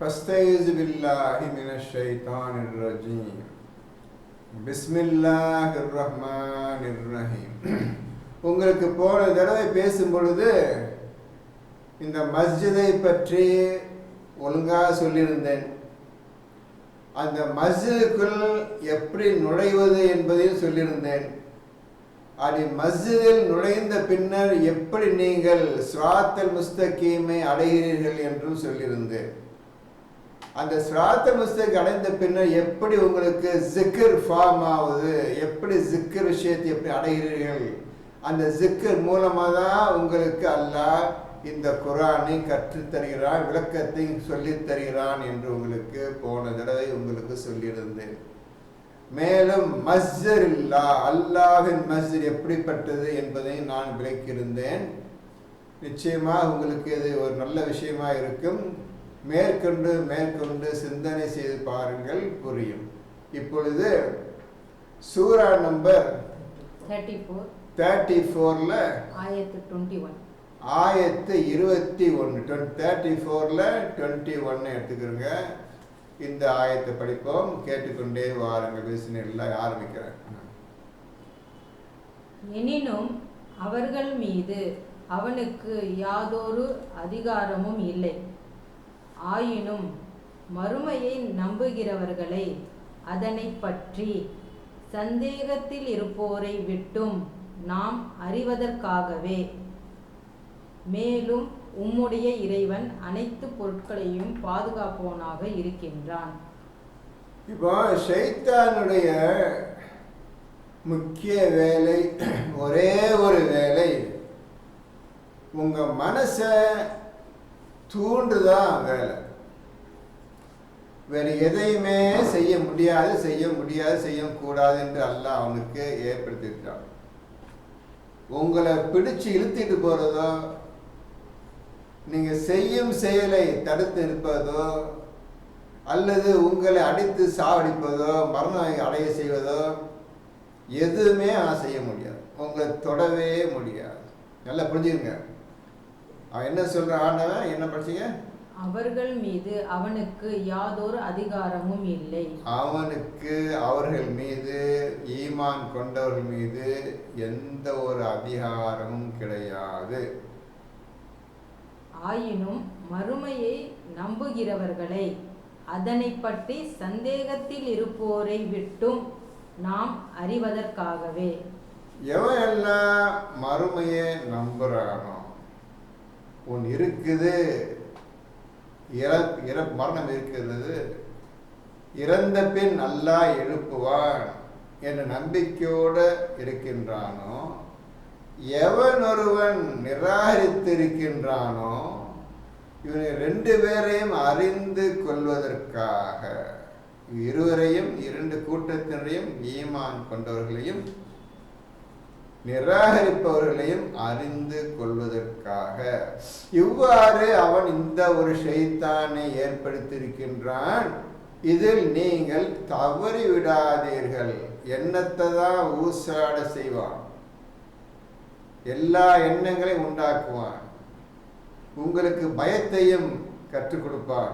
فاستعيذ بالله من الشيطان الرجيم بسم الله الرحمن الرحيم. உங்களுக்கு போன தடவை பேசும் பொழுது இந்த மஸ்ஜிதை பற்றி ஒழுங்காக சொல்லியிருந்தேன். அந்த மஸ்ஜிதுக்குள் எப்படி நுழைவது என்பதையும் சொல்லியிருந்தேன். அது மஸ்ஜிதில் நுழைந்த பின்னர் எப்படி நீங்கள் சிராத்தல் முஸ்தகீமை அடைகிறீர்கள் என்றும் சொல்லியிருந்தேன். அந்த சிராத்தல் முஸ்தகீம் அடைந்த பின்னர் எப்படி உங்களுக்கு ஜிக்கர் ஃபார்ம் ஆகுது, எப்படி ஜிக்கர் விஷயத்தை எப்படி அடைகிறீர்கள், அந்த ஜிக்கர் மூலமாக தான் உங்களுக்கு அல்லாஹ் இந்த குர்ஆனை கற்றுத்தருகிறான், விளக்கத்தை சொல்லித் தருகிறான் என்று உங்களுக்கு போன தடவை உங்களுக்கு சொல்லியிருந்தேன். மேலும் மஸ்ஜிதில்லா, அல்லாஹ்வின் மஸ்ஜித் எப்படிப்பட்டது என்பதை நான் விளக்கியிருந்தேன். நிச்சயமாக உங்களுக்கு இது ஒரு நல்ல விஷயமா இருக்கும். மேற்கொண்டு சிந்தனை செய்து பாருங்கள், புரியும். இப்பொழுது சூரா நம்பர் 34ல ஆயத்து 21 34ல 21 எடுத்துக்கிறோங்க. இந்த ஆயத்தை படிப்போம், கேட்டுக்கொண்டே வாருங்கள். பிஸ்மில்லாஹ் ஆரம்பிக்கிறேன். எனினும் அவர்கள் மீது அவனுக்கு யாதொரு அதிகாரமும் இல்லை. ஆயினும் மறுமையை நம்புகிறவர்களை அதனை பற்றி சந்தேகத்தில் இருப்போரை விட்டும் நாம் அறிவதற்காகவே. மேலும் உம்முடைய இறைவன் அனைத்து பொருட்களையும் பாதுகாப்பவனாக இருக்கின்றான். இப்போ ஷைத்தானுடைய முக்கிய வேலை, ஒரே ஒரு வேலை, உங்க மனசை தூண்டுதான் வேலை. வேறு எதையுமே செய்யக்கூடாது என்று அல்லாஹ் அவனுக்கு ஏற்படுத்திட்டான். உங்களை பிடிச்சு இழுத்திட்டு போறதோ, நீங்க செய்யும் செயலை தடுத்து இருப்பதோ, அல்லது உங்களை அடித்து சாவடிப்பதோ, மரணம் அடைய செய்வதோ எதுவுமே செய்ய முடியாது. உங்களை தொடவே முடியாது. நல்லா புரிஞ்சுங்க. அவன் என்ன சொல்ற, ஆண்டவன் என்ன படிச்சீங்க? அவர்கள் மீது அவனுக்கு யாதொரு அதிகாரமும் இல்லை. அவர்கள் மீது, ஈமான் கொண்டவர்கள் மீது எந்த ஒரு அதிகாரமும் கிடையாது. ஆயினும் மறுமையை நம்புகிறவர்களை அதனை பற்றி சந்தேகத்தில் இருப்போரை விட்டும் நாம் அறிவதற்காகவே. எவன் எல்லாம் மறுமையை நம்புறானோ, உன் இருக்குது, மரணம் இருக்கிறது, இறந்த பின் அல்லாஹ் எழுப்புவான் என்ற நம்பிக்கையோடு இருக்கின்றானோ, எவன் ஒருவன் நிராகரித்திருக்கின்றானோ, இவனை 2 பேரையும் அறிந்து கொள்வதற்காக, இருவரையும், 2 கூட்டத்தினரையும், ஈமான் கொண்டவர்களையும் நிராகரிப்பவர்களையும் அறிந்து கொள்வதற்காக இவ்வாறு அவன் இந்த ஒரு ஷைத்தானை ஏற்படுத்தியிருக்கின்றான். இதில் நீங்கள் தவறி விடாதீர்கள். எண்ணத்தை தான் ஊசாட செய்வான், எல்லா எண்ணங்களையும் உண்டாக்குவான். உங்களுக்கு பயத்தையும் கற்றுக் கொடுப்பான்,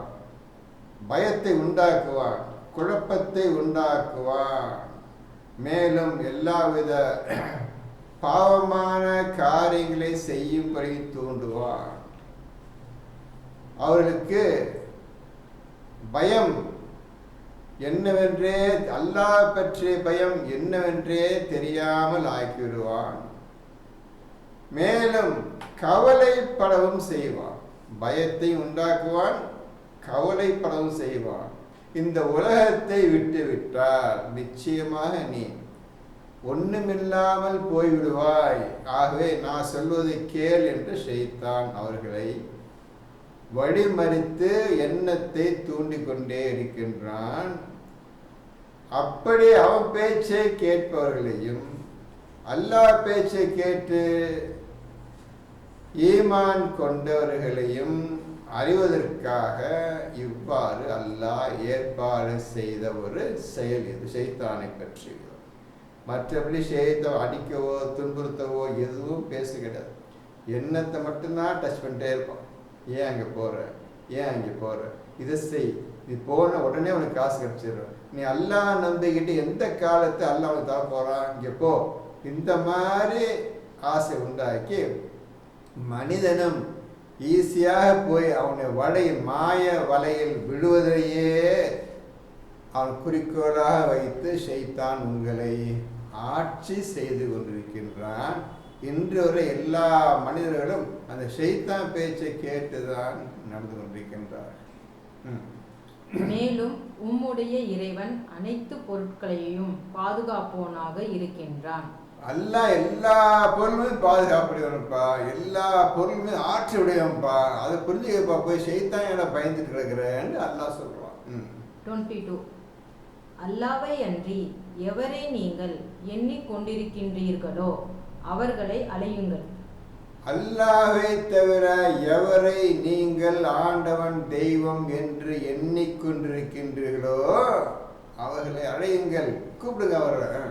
பயத்தை உண்டாக்குவான், குழப்பத்தை உண்டாக்குவான். மேலும் எல்லாவித பாவமான காரியங்களை செய்யும்படி தூண்டுவான். அவர்களுக்கு பயம் என்னவென்றே, அல்லாஹ் பற்றிய பயம் என்னவென்றே தெரியாமல் ஆக்கிவிடுவான். மேலும் கவலைப்படவும் செய்வான். பயத்தை உண்டாக்குவான், கவலைப்படவும் செய்வான். இந்த உலகத்தை விட்டுவிட்டால் நிச்சயமாக நீ ஒண்ணுமில்லாமல் போய்விடுவாய். ஆகவே நான் சொல்வதை கேள் என்று ஷைத்தான் அவர்களை வழிமறித்து எண்ணத்தை தூண்டிக்கொண்டே இருக்கின்றான். அப்படி அவன் பேச்சை கேட்பவர்களையும், அல்லாஹ் பேச்சை கேட்டு ஈமான் கொண்டவர்களையும் அறிவதற்காக இவ்வாறு அல்லாஹ் ஏற்பாடு செய்த ஒரு செயல் இது ஷைத்தானை பற்றி. மற்றபடி ஷைத்தான் அடிக்கவோ துன்புறுத்தவோ எதுவும் பேச கிடையாது. எண்ணத்தை மட்டும்தான் டச் பண்ணிட்டே இருப்பான். ஏன் அங்கே போகிற, ஏன் அங்கே போகிற, இதை செய், நீ போன உடனே உனக்கு காசு கிடைச்சிடும், நீ அல்லாஹ் நம்பிக்கிட்டு எந்த காலத்தை அல்லாஹ் உனக்கு தர போகிறான், இங்கே போ. இந்த மாதிரி ஆசை உண்டாக்கி மனிதனும் ஈஸியாக போய் அவனுடைய மாய வலையில் விழுவதையே அவன் குறிக்கோளாக வைத்து ஷைத்தான் உங்களை ஆட்சி செய்து கொண்டிருக்கின்றான். இன்று வரை எல்லா மனிதர்களும் அந்த ஷைத்தான் பேச்சை கேட்டுதான் நடந்து கொண்டிருக்கின்றார். மேலும் உம்முடைய இறைவன் அனைத்து பொருட்களையும் பாதுகாப்போனாக இருக்கின்றான். அல்லாஹ் எல்லா பொருளுமே பாதுகாப்புடையவன்ப்பா, எல்லா பொருளுமே ஆட்சி உடையவன்ப்பா. அதை புரிஞ்சுக்கப்பா, போய் ஷைத்தான் என பயந்துட்டு இருக்கிறேன்னு அல்லாஹ் சொல்றான். 22 அல்லாவை அன்றி எவரை நீங்கள் எண்ணிக்கொண்டிருக்கின்றீர்களோ அவர்களை அலையுங்கள். அல்லாஹ்வை தவிர எவரை நீங்கள் ஆண்டவன் தெய்வம் என்று எண்ணிக்கொண்டிருக்கின்றீர்களோ அவர்களை அழையுங்கள், கூப்பிடுங்க அவர்களை.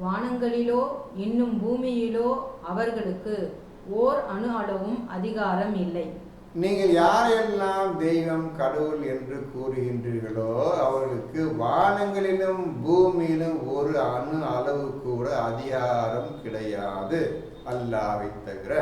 வானங்களிலோ இன்னும் பூமியிலோ அவர்களுக்கு ஓர் அணு அளவும் அதிகாரம் இல்லை. நீங்கள் யாரெல்லாம் தெய்வம் கடவுள் என்று கூறுகின்றீர்களோ அவர்களுக்கு வானங்களிலும் பூமியிலும் ஒரு அணு அளவு கூட அதிகாரம் கிடையாது அல்லாஹ்வை தவிர.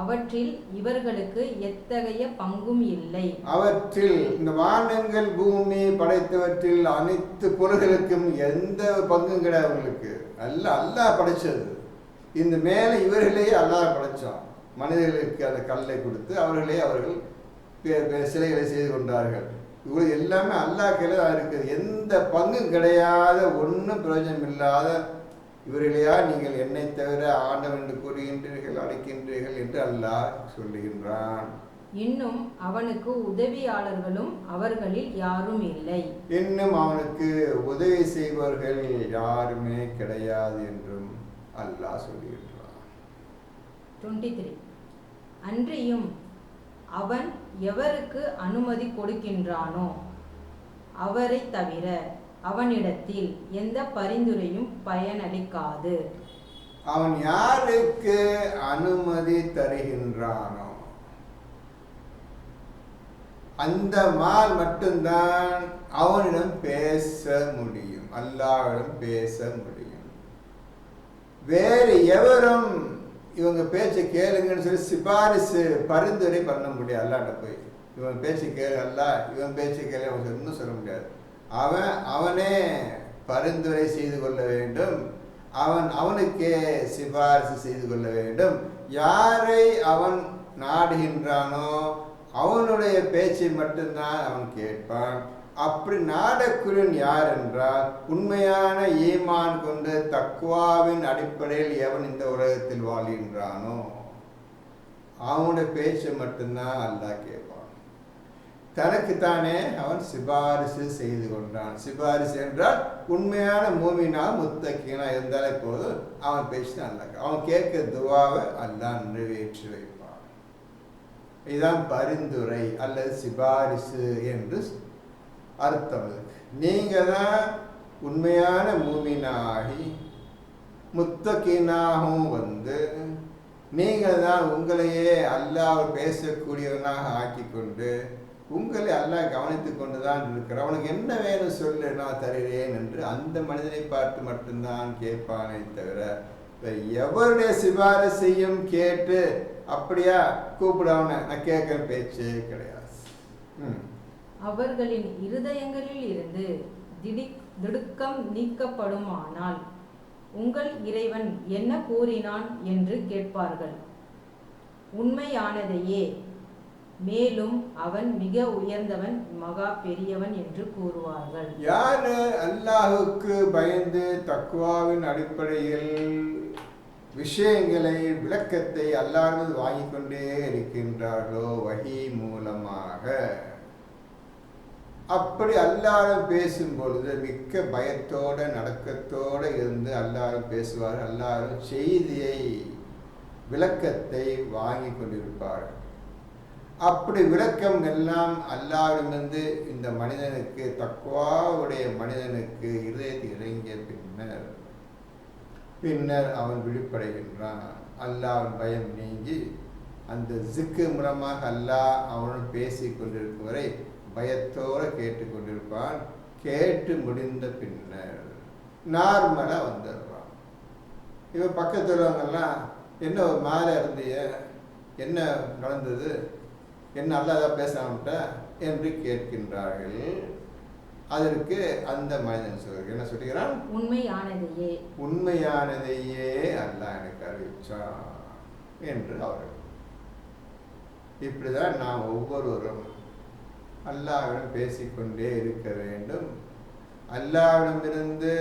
அவற்றில் இவர்களுக்கு எத்தகைய பங்கும் இல்லை. அவற்றில் இந்த வானங்கள் பூமி படைத்தவற்றில் அனைத்து பொருள்களுக்கும் எந்த பங்கும் கிடையாது அவர்களுக்கு. அல்லாஹ் படைச்சது. இந்த மேலே இவர்களே அல்லாஹ் படைச்சான். மனிதர்களுக்கு அந்த கல்லை கொடுத்து அவர்கள் சிலைகளை செய்து கொண்டார்கள். இவர்கள் எல்லாமே அல்லாஹ் கையில் தான் இருக்குது. எந்த பங்கும் கிடையாத, ஒன்றும் பிரயோஜனம் இல்லாத இவர்களையா நீங்கள் என்னை தவிர ஆண்டவன் என்று கூறுகின்றீர்கள், அழைக்கின்றீர்கள் என்று அல்லாஹ் சொல்லுகின்றான். இன்னும் அவனுக்கு உதவியாளர்களும் அவர்களில் யாரும் இல்லை. இன்னும் அவனுக்கு உதவி செய்பவர்கள் யாருமே கிடையாது என்றும் அல்லாஹ் சொல்லுகின்றான். 23 அன்றியும் அவன் எவருக்கு அனுமதி கொடுக்கின்றானோ அவரை தவிர அவனிடத்தில் எந்த பரிந்துரையும் பயனளிக்காது. அவன் யாருக்கு அனுமதி தருகின்றானோ அந்த மால் மட்டும்தான் அவனிடம் பேச முடியும், அல்லாஹ்விடம் பேச முடியும். வேறு எவரும் இவங்க பேச்சை கேளுங்கன்னு சொல்லி சிபாரிசு பரிந்துரை பண்ண முடியாது. அல்லாட்ட போய் இவன் பேச்சு கேளு அல்லாஹ், இவன் பேச்சு கேளு அவன் இன்னும் சொல்ல முடியாது. அவனே பரிந்துரை செய்து கொள்ள வேண்டும், அவனுக்கே சிபாரிசு செய்து கொள்ள வேண்டும். யாரை அவன் நாடுகின்றானோ அவனுடைய பேச்சை மட்டும்தான் அவன் கேட்பான். அப்படி நாடக்குரியன் யார் என்றால் உண்மையான ஈமான் கொண்டு தக்வாவின் அடிப்படையில் எவன் இந்த உலகத்தில் வாழ்கின்றானோ அவனுடைய பேச்சை மட்டும்தான் அல்லாஹ் கேட்பான். தனக்குத்தானே அவன் சிபாரிசு செய்து கொண்டான். சிபாரிசு என்றால் உண்மையான மூமினா முத்தக்கினா இருந்தாலே போதும், அவன் பேச்சு தான் அல்லாஹ், அவன் கேட்க துவாவை அல்லாஹ் நிறைவேற்றி வைப்பான். இதுதான் பரிந்துரை அல்லது சிபாரிசு என்று அர்த்தம். நீங்கள் தான் உண்மையான மூமினாகி முத்தகீனாகவும் வந்து நீங்கள் தான் உங்களையே அல்லாஹ் பேசக்கூடியவனாக ஆக்கி கொண்டு உங்களை அல்லாஹ் கவனித்து கொண்டு தான் இருக்கிற. அவனுக்கு என்ன வேணும் சொல்லு, நான் தருகிறேன் என்று அந்த மனிதனை பார்த்து மட்டும்தான் கேட்பானே தவிர எவருடைய சிபாரிசையும் கேட்டு அப்படியா கூப்பிடவன நான் கேட்குற பேச்சே கிடையாது. அவர்களின் இருதயங்களில் இருந்து திடுக்கம் நீக்கப்படுமானால் உங்கள் இறைவன் என்ன கூறினான் என்று கேட்பார்கள். உண்மையானதையே, மேலும் அவன் மிக உயர்ந்தவன் மகா பெரியவன் என்று கூறுவார்கள். யாரு அல்லாஹுக்கு பயந்து தக்வாவின் அடிப்படையில் விஷயங்களை விளக்கத்தை அல்லாஹ் வாங்கி கொண்டே இருக்கின்றார்களோ வஹி மூலமாக, அப்படி அல்லாஹ் பேசும் பொழுது மிக்க பயத்தோட நடக்கத்தோடு இருந்து அல்லாஹ் பேசுவார். அல்லாஹ் செய்தியை விளக்கத்தை வாங்கி கொண்டிருப்பார்கள். அப்படி விளக்கம் எல்லாம் அல்லாஹ்விடமிருந்து இந்த மனிதனுக்கு தக்வாவுடைய மனிதனுக்கு இதயத்தில் இறங்கிய பின்னர் அவன் விழிப்படைகின்றான். அல்லாஹ்வின் பயம் நீங்கி அந்த ஜிக்கு மூலமாக அல்லாஹ் அவனுடன் பேசி கொண்டிருக்கும் வரை பயத்தோடு கேட்டுக்கொண்டிருப்பான். கேட்டு முடிந்த பின்னர் நார்மலாக வந்துடுறான். இவன் பக்கத்தில் உள்ளவங்கெல்லாம் என்ன ஒரு மாலை இருந்திய, என்ன நடந்தது, என்ன அல்லாஹ் பேசாமட்ட என்று கேட்கின்றார்கள். அதற்கு அந்த மனிதன் சொல்கிறான், என்ன சொல்கிறான்? உண்மையானதையே அல்லாஹ் எனக்கு அறிவிச்சான் என்று அவர்கள். இப்படிதான் நாம் ஒவ்வொருவரும் அல்லாஹ்விடம் பேசிக்கொண்டே இருக்க வேண்டும். அல்லாஹ்விடமிருந்து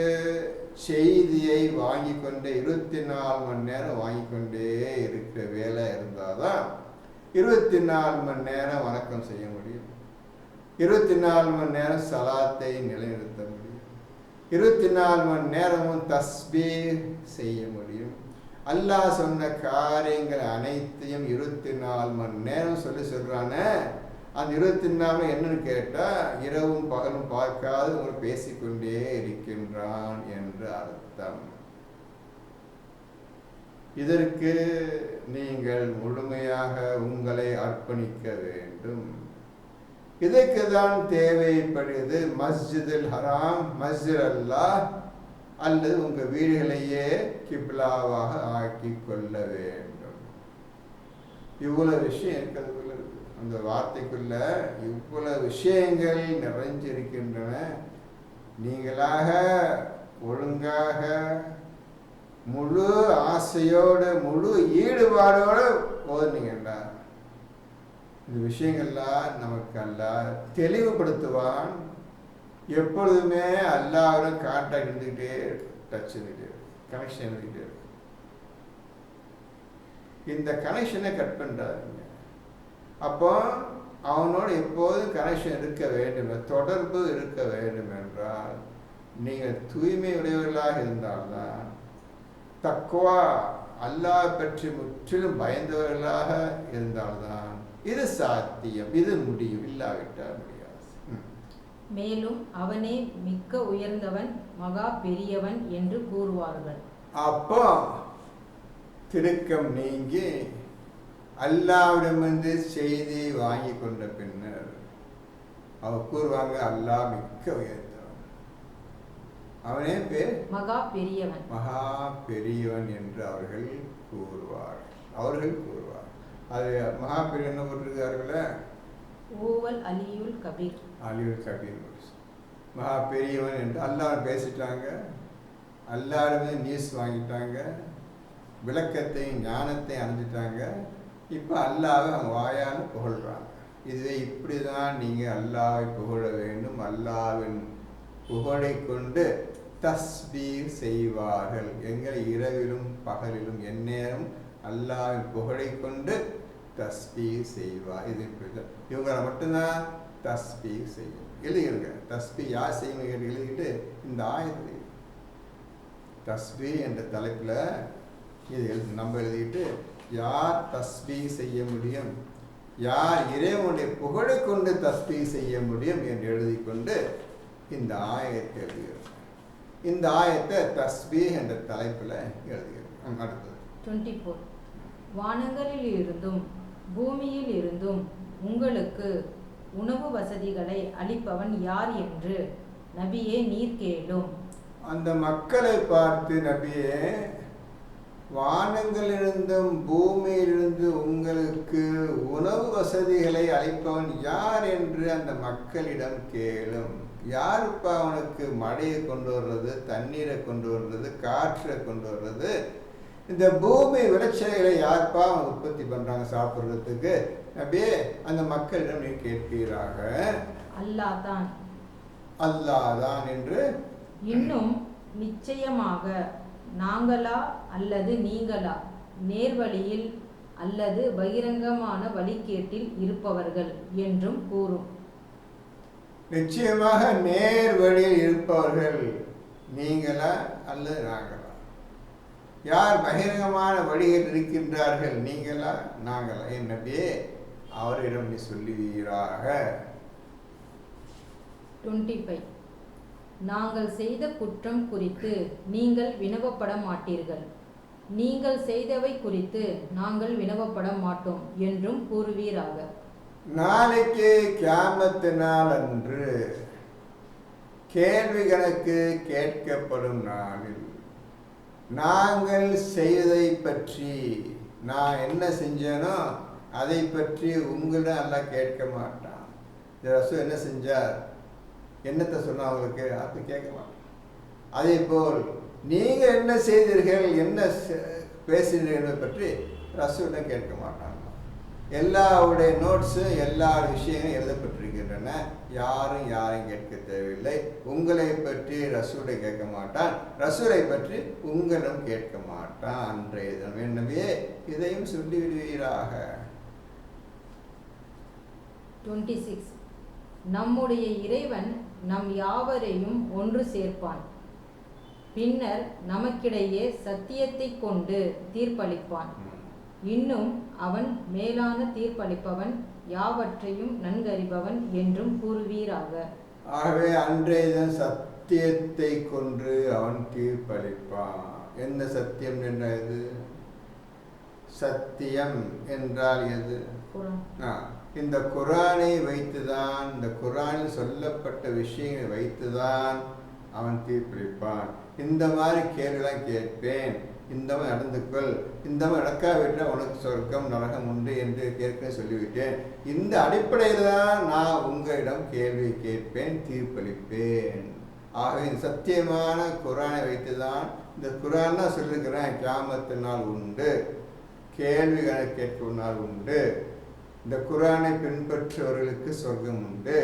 செய்தியை வாங்கி கொண்டே 24 மணி நேரம் வாங்கி கொண்டே இருக்கிற வேலை இருந்தால் தான் 24 மணி நேரம் வணக்கம் செய்ய முடியும். 24 மணி நேரம் சலாத்தை நிலைநிறுத்த முடியும். 24 மணி நேரமும் தஸ்பீஹ் செய்ய முடியும். அல்லாஹ் சொன்ன காரியங்கள் அனைத்தையும் 24 மணி நேரம் சொல்கிறானே, அந்த 24 என்னன்னு கேட்டால் இரவும் பகலும் பார்க்காது உங்களை பேசிக்கொண்டே இருக்கின்றான் என்று அர்த்தம். இதற்கு நீங்கள் முழுமையாக உங்களை அர்ப்பணிக்க வேண்டும். இதற்கு தான் தேவைப்படுது மஸ்ஜிதுல் ஹராம், மஸ்ஜித் அல்லாஹ், அல்லது உங்கள் வீடுகளையே கிப்லாவாக ஆக்கி கொள்ள வேண்டும். இவ்வளவு விஷயம் இருக்கிறதுக்குள்ள இருக்கு. அந்த வார்த்தைக்குள்ள இவ்வளவு விஷயங்கள் நிறைஞ்சிருக்கின்றன. நீங்களாக ஒழுங்காக முழு ஆசையோடு முழு ஈடுபாடோடு ஓதுனீங்கண்டா இந்த விஷயங்கள்லாம் நமக்கு அல்லாஹ் தெளிவுபடுத்துவான். எப்பொழுதுமே அல்லாஹ்வுடன் கான்டாக்ட் இருந்துக்கிட்டே, டச் இருந்துக்கிட்டே, கனெக்ஷன் இருந்துக்கிட்டே இருக்கு. இந்த கனெக்ஷனை கட் பண்ணுறாருங்க. அப்போ அவனோடு எப்போதும் கனெக்ஷன் இருக்க வேண்டும், தொடர்பு இருக்க வேண்டும் என்றால் நீங்கள் தூய்மை உடையவர்களாக இருந்தால்தான், தக்வா அல்லாஹ் பற்றி முற்றிலும் பயந்தவர்களாக இருந்தால்தான் இது சாத்தியம், இது முடியும். இல்லாவிட்டால் முடியாது. மேலும் அவனே மிக்க உயர்ந்தவன், மகா பெரியவன் என்று கூறுவார்கள். அப்போ திருக்கம் நீங்கி அல்லாஹ்விடமிருந்து செய்தியை வாங்கி கொண்ட பின்னர் அவர் கூறுவாங்க, அல்லாஹ் மிக்க உயர்ந்தவன், அவனே பேர் மகா பெரியவன், மகா பெரியவன் என்று அவர்கள் கூறுவார். அது மகா பெரியவன் என்ன போட்டிருக்கார்களே, ஓவல் அலியுல் கபீர், அலியுல் கபீர், மகா பெரியவன் என்று அல்லாஹ் பேசிட்டாங்க. அல்லாஹ்விடமிருந்து நியூஸ் வாங்கிட்டாங்க, விளக்கத்தையும் ஞானத்தையும் அறிஞ்சிட்டாங்க. இப்போ அல்லாஹ்வை அவங்க வாயால் புகழ்கிறாங்க. இதுவே இப்படி தான் நீங்கள் அல்லாஹ்வை புகழ வேண்டும். அல்லாஹ்வின் புகழை கொண்டு தஸ்பீஹ் செய்வார்கள். எங்கள் இரவிலும் பகலிலும் எந்நேரம் அல்லாஹ்வின் புகழை கொண்டு தஸ்பீஹ் செய்வார். இது இப்படி தான் இவங்களை மட்டும்தான் தஸ்பீஹ் செய்யும். எழுதிடுங்க, தஸ்பீஹ் யார் செய்யணும் எழுதிக்கிட்டு இந்த ஆயத்தை தஸ்பீஹ் என்ற தலைப்பில் இது நம்ம எழுதிக்கிட்டு, யார் தஸ்பீஹ் செய்ய முடியும், யார் இறைவனுடைய புகழை கொண்டு தஸ்பீஹ் செய்ய முடியும் என்று எழுதி கொண்டு இந்த ஆயத்தை எழுதுகிறோம். இந்த ஆயத்தை தஸ்பீஹ் என்ற தலைப்பில் எழுதுகிறோம். அடுத்தது 24. வானங்களில் இருந்தும் பூமியில் இருந்தும் உங்களுக்கு உணவு வசதிகளை அளிப்பவன் யார் என்று நபியே நீர் கேளும். அந்த மக்களை பார்த்து, நபியே, வானங்களிலிருந்தும் பூமியிலிருந்து உங்களுக்கு உணவு வசதிகளை அளிப்பவன் யார் என்று அந்த மக்களிடம் கேளும். யாருப்பா அவனுக்கு மழையை கொண்டு வர்றது, தண்ணீரை கொண்டு வர்றது, காற்றை கொண்டு வர்றது? இந்த பூமி விளைச்சல்களை யாருப்பா அவங்க உற்பத்தி பண்றாங்க சாப்பிட்றதுக்கு? அப்படியே அந்த மக்களிடம் நீ கேட்பீராக. அல்லாஹ் தான் என்று. இன்னும் நிச்சயமாக நாங்களா அல்லது நீங்களா நேர்வழியில் அல்லது பகிரங்கமான வழிகேட்டில் இருப்பவர்கள் என்றும் கூறும். நிச்சயமாக நேர் வழியில் இருப்பவர்கள் நீங்களா அல்லது நாங்களா? யார் பகிரங்கமான வழியில் இருக்கின்றார்கள், நீங்களா நாங்களா? என் நபியே அவரிடம் நீ சொல்லுவீராக. 25. நாங்கள் செய்த குற்றம் குறித்து நீங்கள் வினவப்பட மாட்டீர்கள். நீங்கள் செய்தவை குறித்து நாங்கள் வினவப்பட மாட்டோம் என்றும் கூறுவீராக. நாளைக்கு கியாமத்து நாள் அன்று கேள்வி கணக்கு கேட்கப்படும் நாளில் நாங்கள் செய்வதை பற்றி, நான் என்ன செஞ்சேனோ அதை பற்றி உங்களிடம் எல்லாம் கேட்க மாட்டான். ரசூல் என்ன செஞ்சார், என்னத்தை சொன்னா அவங்களுக்கு அது கேட்க மாட்டான். அதே போல் நீங்கள் என்ன செய்தீர்கள், என்ன பேசினீர்கள் பற்றி ரசூலிடம் கேட்க மாட்டாங்க. எல்லாருடைய நோட்ஸும் எல்லா விஷயங்களும் எழுதப்பட்டிருக்கின்றன. யாரையும் கேட்க தேவையில்லை. உங்களை பற்றி ரசூலை கேட்க மாட்டான், ரசூலை பற்றி உங்களிடம் கேட்க மாட்டான். அன்றைய தினம் எனவே இதையும் சொல்லிவிடுவீராக. 26. நம்முடைய இறைவன் நம் யாவரையும் ஒன்று சேர்ப்பான். பின்னர் நமக்கிடையே சத்தியத்தை கொண்டு தீர்ப்பளிப்பான். இன்னும் அவன் மேலான தீர்ப்பளிப்பவன், யாவற்றையும் நன்கறிபவன் என்றும் கூறுவீராக. ஆகவே அன்றைய சத்தியத்தை கொண்டு அவன் தீர்ப்பளிப்பான். என்ன சத்தியம் என்ன எது? சத்தியம் என்றால் எது? இந்த குரானை வைத்துதான், இந்த குரானில் சொல்லப்பட்ட விஷயங்களை வைத்துதான் அவன் தீர்ப்பளிப்பான். இந்த மாதிரி கேள்விலாம் கேட்பேன், இந்த மாதிரி நடந்துக்கொள், இந்த மாதிரி நடக்காவிட்டால் உனக்கு சொர்க்கம் நரகம் உண்டு என்று ஏற்கனவே சொல்லிவிட்டேன். இந்த அடிப்படையில் தான் நான் உங்களிடம் கேள்வி கேட்பேன், தீர்ப்பளிப்பேன். ஆகவே இந்த சத்தியமான குரானை வைத்து தான், இந்த குரான் தான் சொல்லியிருக்கிறேன், கியாமத்து நாள் உண்டு, கேள்விகளை கேட்கும் நாள் உண்டு, இந்த குரானை பின்பற்றுபவர்களுக்கு சொர்க்கம் உண்டு,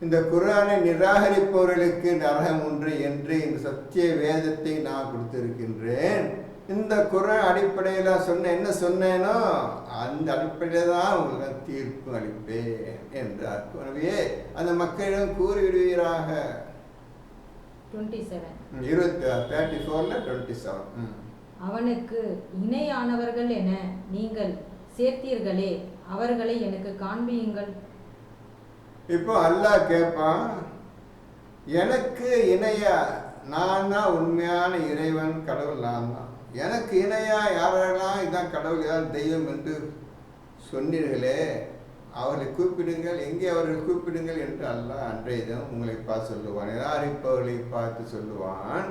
இந்த குரானை நிராகரிப்பவர்களுக்கு நரகம் உண்டு என்று இந்த சத்திய வேதத்தை நான் கொடுத்திருக்கின்றேன். இந்த குரான் அடிப்படையில் என்ன சொன்னேனோ அந்த அடிப்படையில் தான் உங்களுக்கு தீர்ப்பு அளிப்பேன் என்றார். எனவே அந்த மக்களிடம் கூறிவிடுவீராக. 34-27 அவனுக்கு இணையானவர்கள் என நீங்கள் சேர்த்தீர்களே, அவர்களை எனக்கு காண்பியுங்கள். இப்போ அல்லாஹ் கேட்பான், எனக்கு இணையா, நான் தான் உண்மையான இறைவன், கடவுள் நான் தான். எனக்கு இணையா யாரெல்லாம் இதான் கடவுள், இதான் தெய்வம் என்று சொன்னீர்களே, அவர்களை கூப்பிடுங்கள், எங்கே அவர்கள் கூப்பிடுங்கள் என்று அல்லாஹ் அன்றைய தினம் உங்களை பார்த்து சொல்லுவான், நிராகரிப்பவர்களை பார்த்து சொல்லுவான்.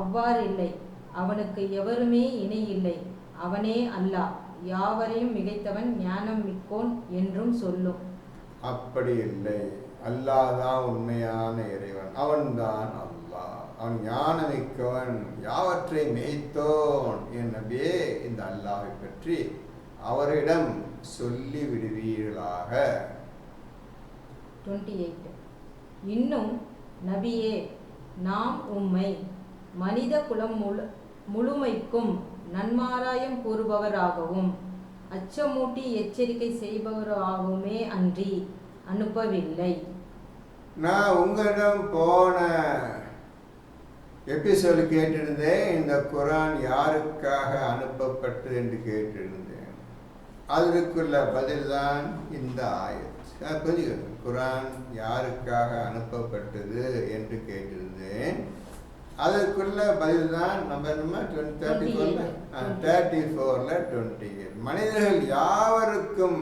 அவ்வாறு இல்லை, அவனுக்கு எவருமே இணை இல்லை, அவனே அல்லாஹ், யாவரையும் மிகைத்தவன், ஞானம் மிக்கோன் என்றும் சொல்லும். அப்படி இல்லை, அல்லாஹ் தான் உண்மையான இறைவன், அவன்தான் அல்லாஹ், அவன் ஞானமிக்கவன், யாவற்றை மேய்த்தோன். எனவே இந்த அல்லாஹை பற்றி அவரிடம் சொல்லி விடுவீர்களாக. 28 இன்னும் நபியே, நாம் உம்மை மனித குலம் முழுமைக்கும் நன்மாராயம் கூறுபவராகவும் அச்சமூட்டி எச்சரிக்கை செய்பவராகவுமே அன்றி அனுப்பவில்லை. நான் உங்களிடம் போன எபிசோடு கேட்டிருந்தேன், இந்த குரான் யாருக்காக அனுப்பப்பட்டது என்று கேட்டிருந்தேன். அதற்குள்ள பதில் தான் இந்த ஆயத். புரியுது, குரான் யாருக்காக அனுப்பப்பட்டது என்று கேட்டிருந்தேன். அதற்குள்ள பதில் தான் நம்ம 34-28 மனிதர்கள் யாவருக்கும்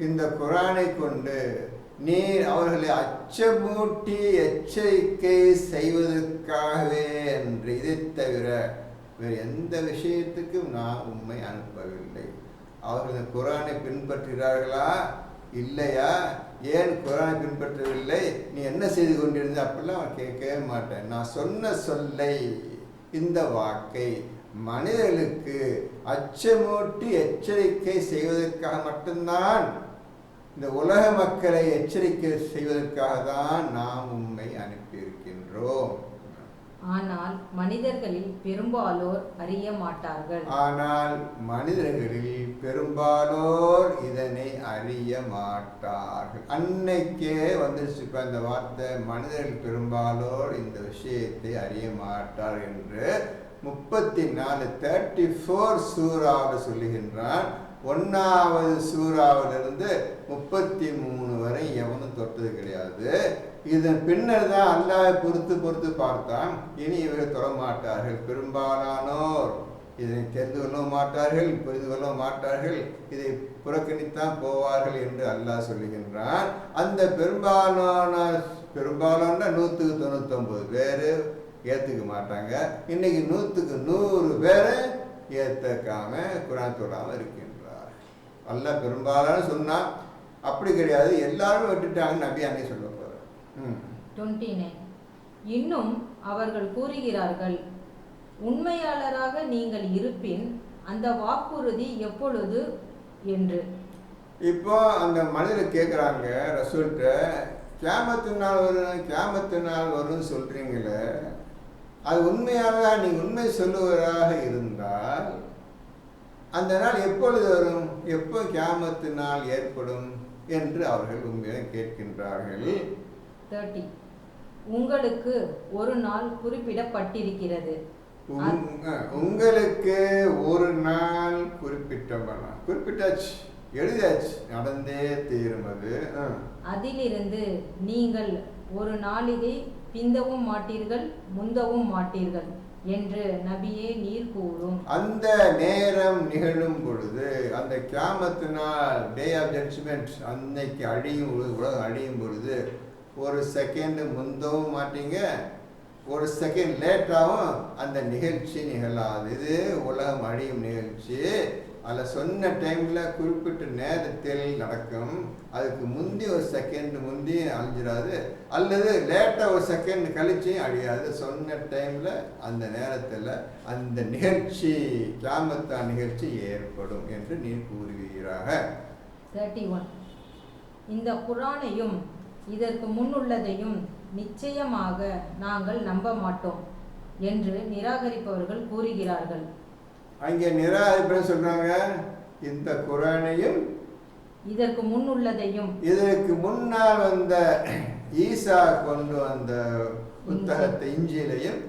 இந்த குரானை கொண்டு நீர் அவர்களை அச்சமூட்டி எச்சரிக்கை செய்வதற்காகவே என்று, இதை தவிர வேறு எந்த விஷயத்துக்கும் நான் உம்மை அனுப்பவில்லை. அவர்கள் குரானை பின்பற்றுகிறார்களா இல்லையா, ஏன் குரானை பின்பற்றவில்லை, நீ என்ன செய்து கொண்டிருந்த, அப்படிலாம் அவன் கேட்கவே மாட்டேன். நான் சொன்ன சொல்லை, இந்த வாக்கை மனிதர்களுக்கு அச்சமூட்டி எச்சரிக்கை செய்வதற்காக மட்டும்தான், இந்த உலக மக்களை எச்சரிக்கை செய்வதற்காக தான் நாம் உம்மை அனுப்பியிருக்கின்றோம். ஆனால் மனிதர்களில் பெரும்பாலோர் அறிய மாட்டார்கள். ஆனால் மனிதர்களில் பெரும்பாலோர் இதனை அறிய மாட்டார்கள். அன்னைக்கே வந்துருச்சு இப்ப இந்த வார்த்தை, மனிதர்கள் பெரும்பாலோர் இந்த விஷயத்தை அறிய மாட்டார் என்று 34 சூறாவில் சொல்லுகின்றான். 1வது சூறாவிலிருந்து 33 வரை எவனும் தொட்டது கிடையாது. இதன் பின்னர் தான் அல்லாஹ்வை பொறுத்து பார்த்தான். இனி இவர்கள் தொட மாட்டார்கள். பெரும்பாலானோர் இதனை தெரிந்து கொள்ளவும் மாட்டார்கள், புரிந்து கொள்ளவும் மாட்டார்கள், இதை புறக்கணித்தான் போவார்கள் என்று அல்லாஹ் சொல்லுகின்றான். அந்த பெரும்பாலான 199 பேர் ஏற்றுக்க மாட்டாங்க. இன்னைக்கு 100க்கு 100 பேர் ஏற்றுக்காம குர்ஆன் தொடாமல் இருக்கின்றார். அல்லாஹ் பெரும்பாலான சொன்னா அப்படி கிடையாது, எல்லாரும் விட்டுட்டாங்க நபி அன்னை சொல்ல போறார். 29 இன்னும் அவர்கள் கூறுகிறார்கள், உண்மையாளராக நீங்கள் இருப்பின் அந்த வாக்குறுதி எப்பொழுது என்று. இப்போ அந்த மனிதர் கேட்குறாங்க ரசூல்கிட்ட, கியாமத்து நாள் வரும்னு சொல்றீங்களே, அது உண்மையாக நீங்கள் உண்மை சொல்லுவதாக இருந்தால் அந்த நாள் எப்பொழுது வரும், எப்போ கியாமத்து நாள் ஏற்படும் என்று அவர்கள் உண்மையாக கேட்கின்றார்கள். 30 உங்களுக்கு ஒரு நாள் குறிப்பிடப்பட்டிருக்கிறது. உங்களுக்கு ஒரு நாள் குறிப்பிட்டாச்சு, எழுதியாச்சு, நடந்தே தீரும். அது அதிலிருந்து நீங்கள் ஒரு நாளிகை பிந்தவும் மாட்டீர்கள், முந்தவும் மாட்டீர்கள் என்று நபியே நீர் கூறும். அந்த நேரம் நிகழும் பொழுது, அந்த கியாமத்து நாள், டே ஆஃப் ஜட்ஜ்மெண்ட் அன்னைக்கு அழியும் பொழுது, உலகம் அழியும் பொழுது ஒரு செகண்ட் முந்தவும் மாட்டீங்க, ஒரு செகண்ட் லேட்டாகவும் அந்த நிகழ்ச்சி நிகழாது. இது உலகம் அழியும் நிகழ்ச்சி. அதில் சொன்ன டைமில் குறிப்பிட்ட நேரத்தில் நடக்கும். அதுக்கு முந்தி ஒரு செகண்ட் முந்தி அழிஞ்சிடாது, அல்லது லேட்டாக ஒரு செகண்ட் கழிச்சு அழியாது. சொன்ன டைமில் அந்த நேரத்தில் அந்த நிகழ்ச்சி, கியாமத்தா நிகழ்ச்சி ஏற்படும் என்று நீ கூறுவீராக. 31 இந்த குர்ஆனையும் இதற்கு முன்னுள்ளதையும் நிச்சயமாக நாங்கள் நம்ப மாட்டோம் என்று நிராகரிப்பவர்கள் கூறுகிறார்கள். அங்கே நிராகரிப்பவர்கள் சொல்றாங்க, இந்த குர்ஆனையும் இதற்கு முன்னுள்ளதையும், இதற்கு முன்னால் வந்த ஈசா கொண்டு வந்த புத்தகத்தை இஞ்சிலையும்,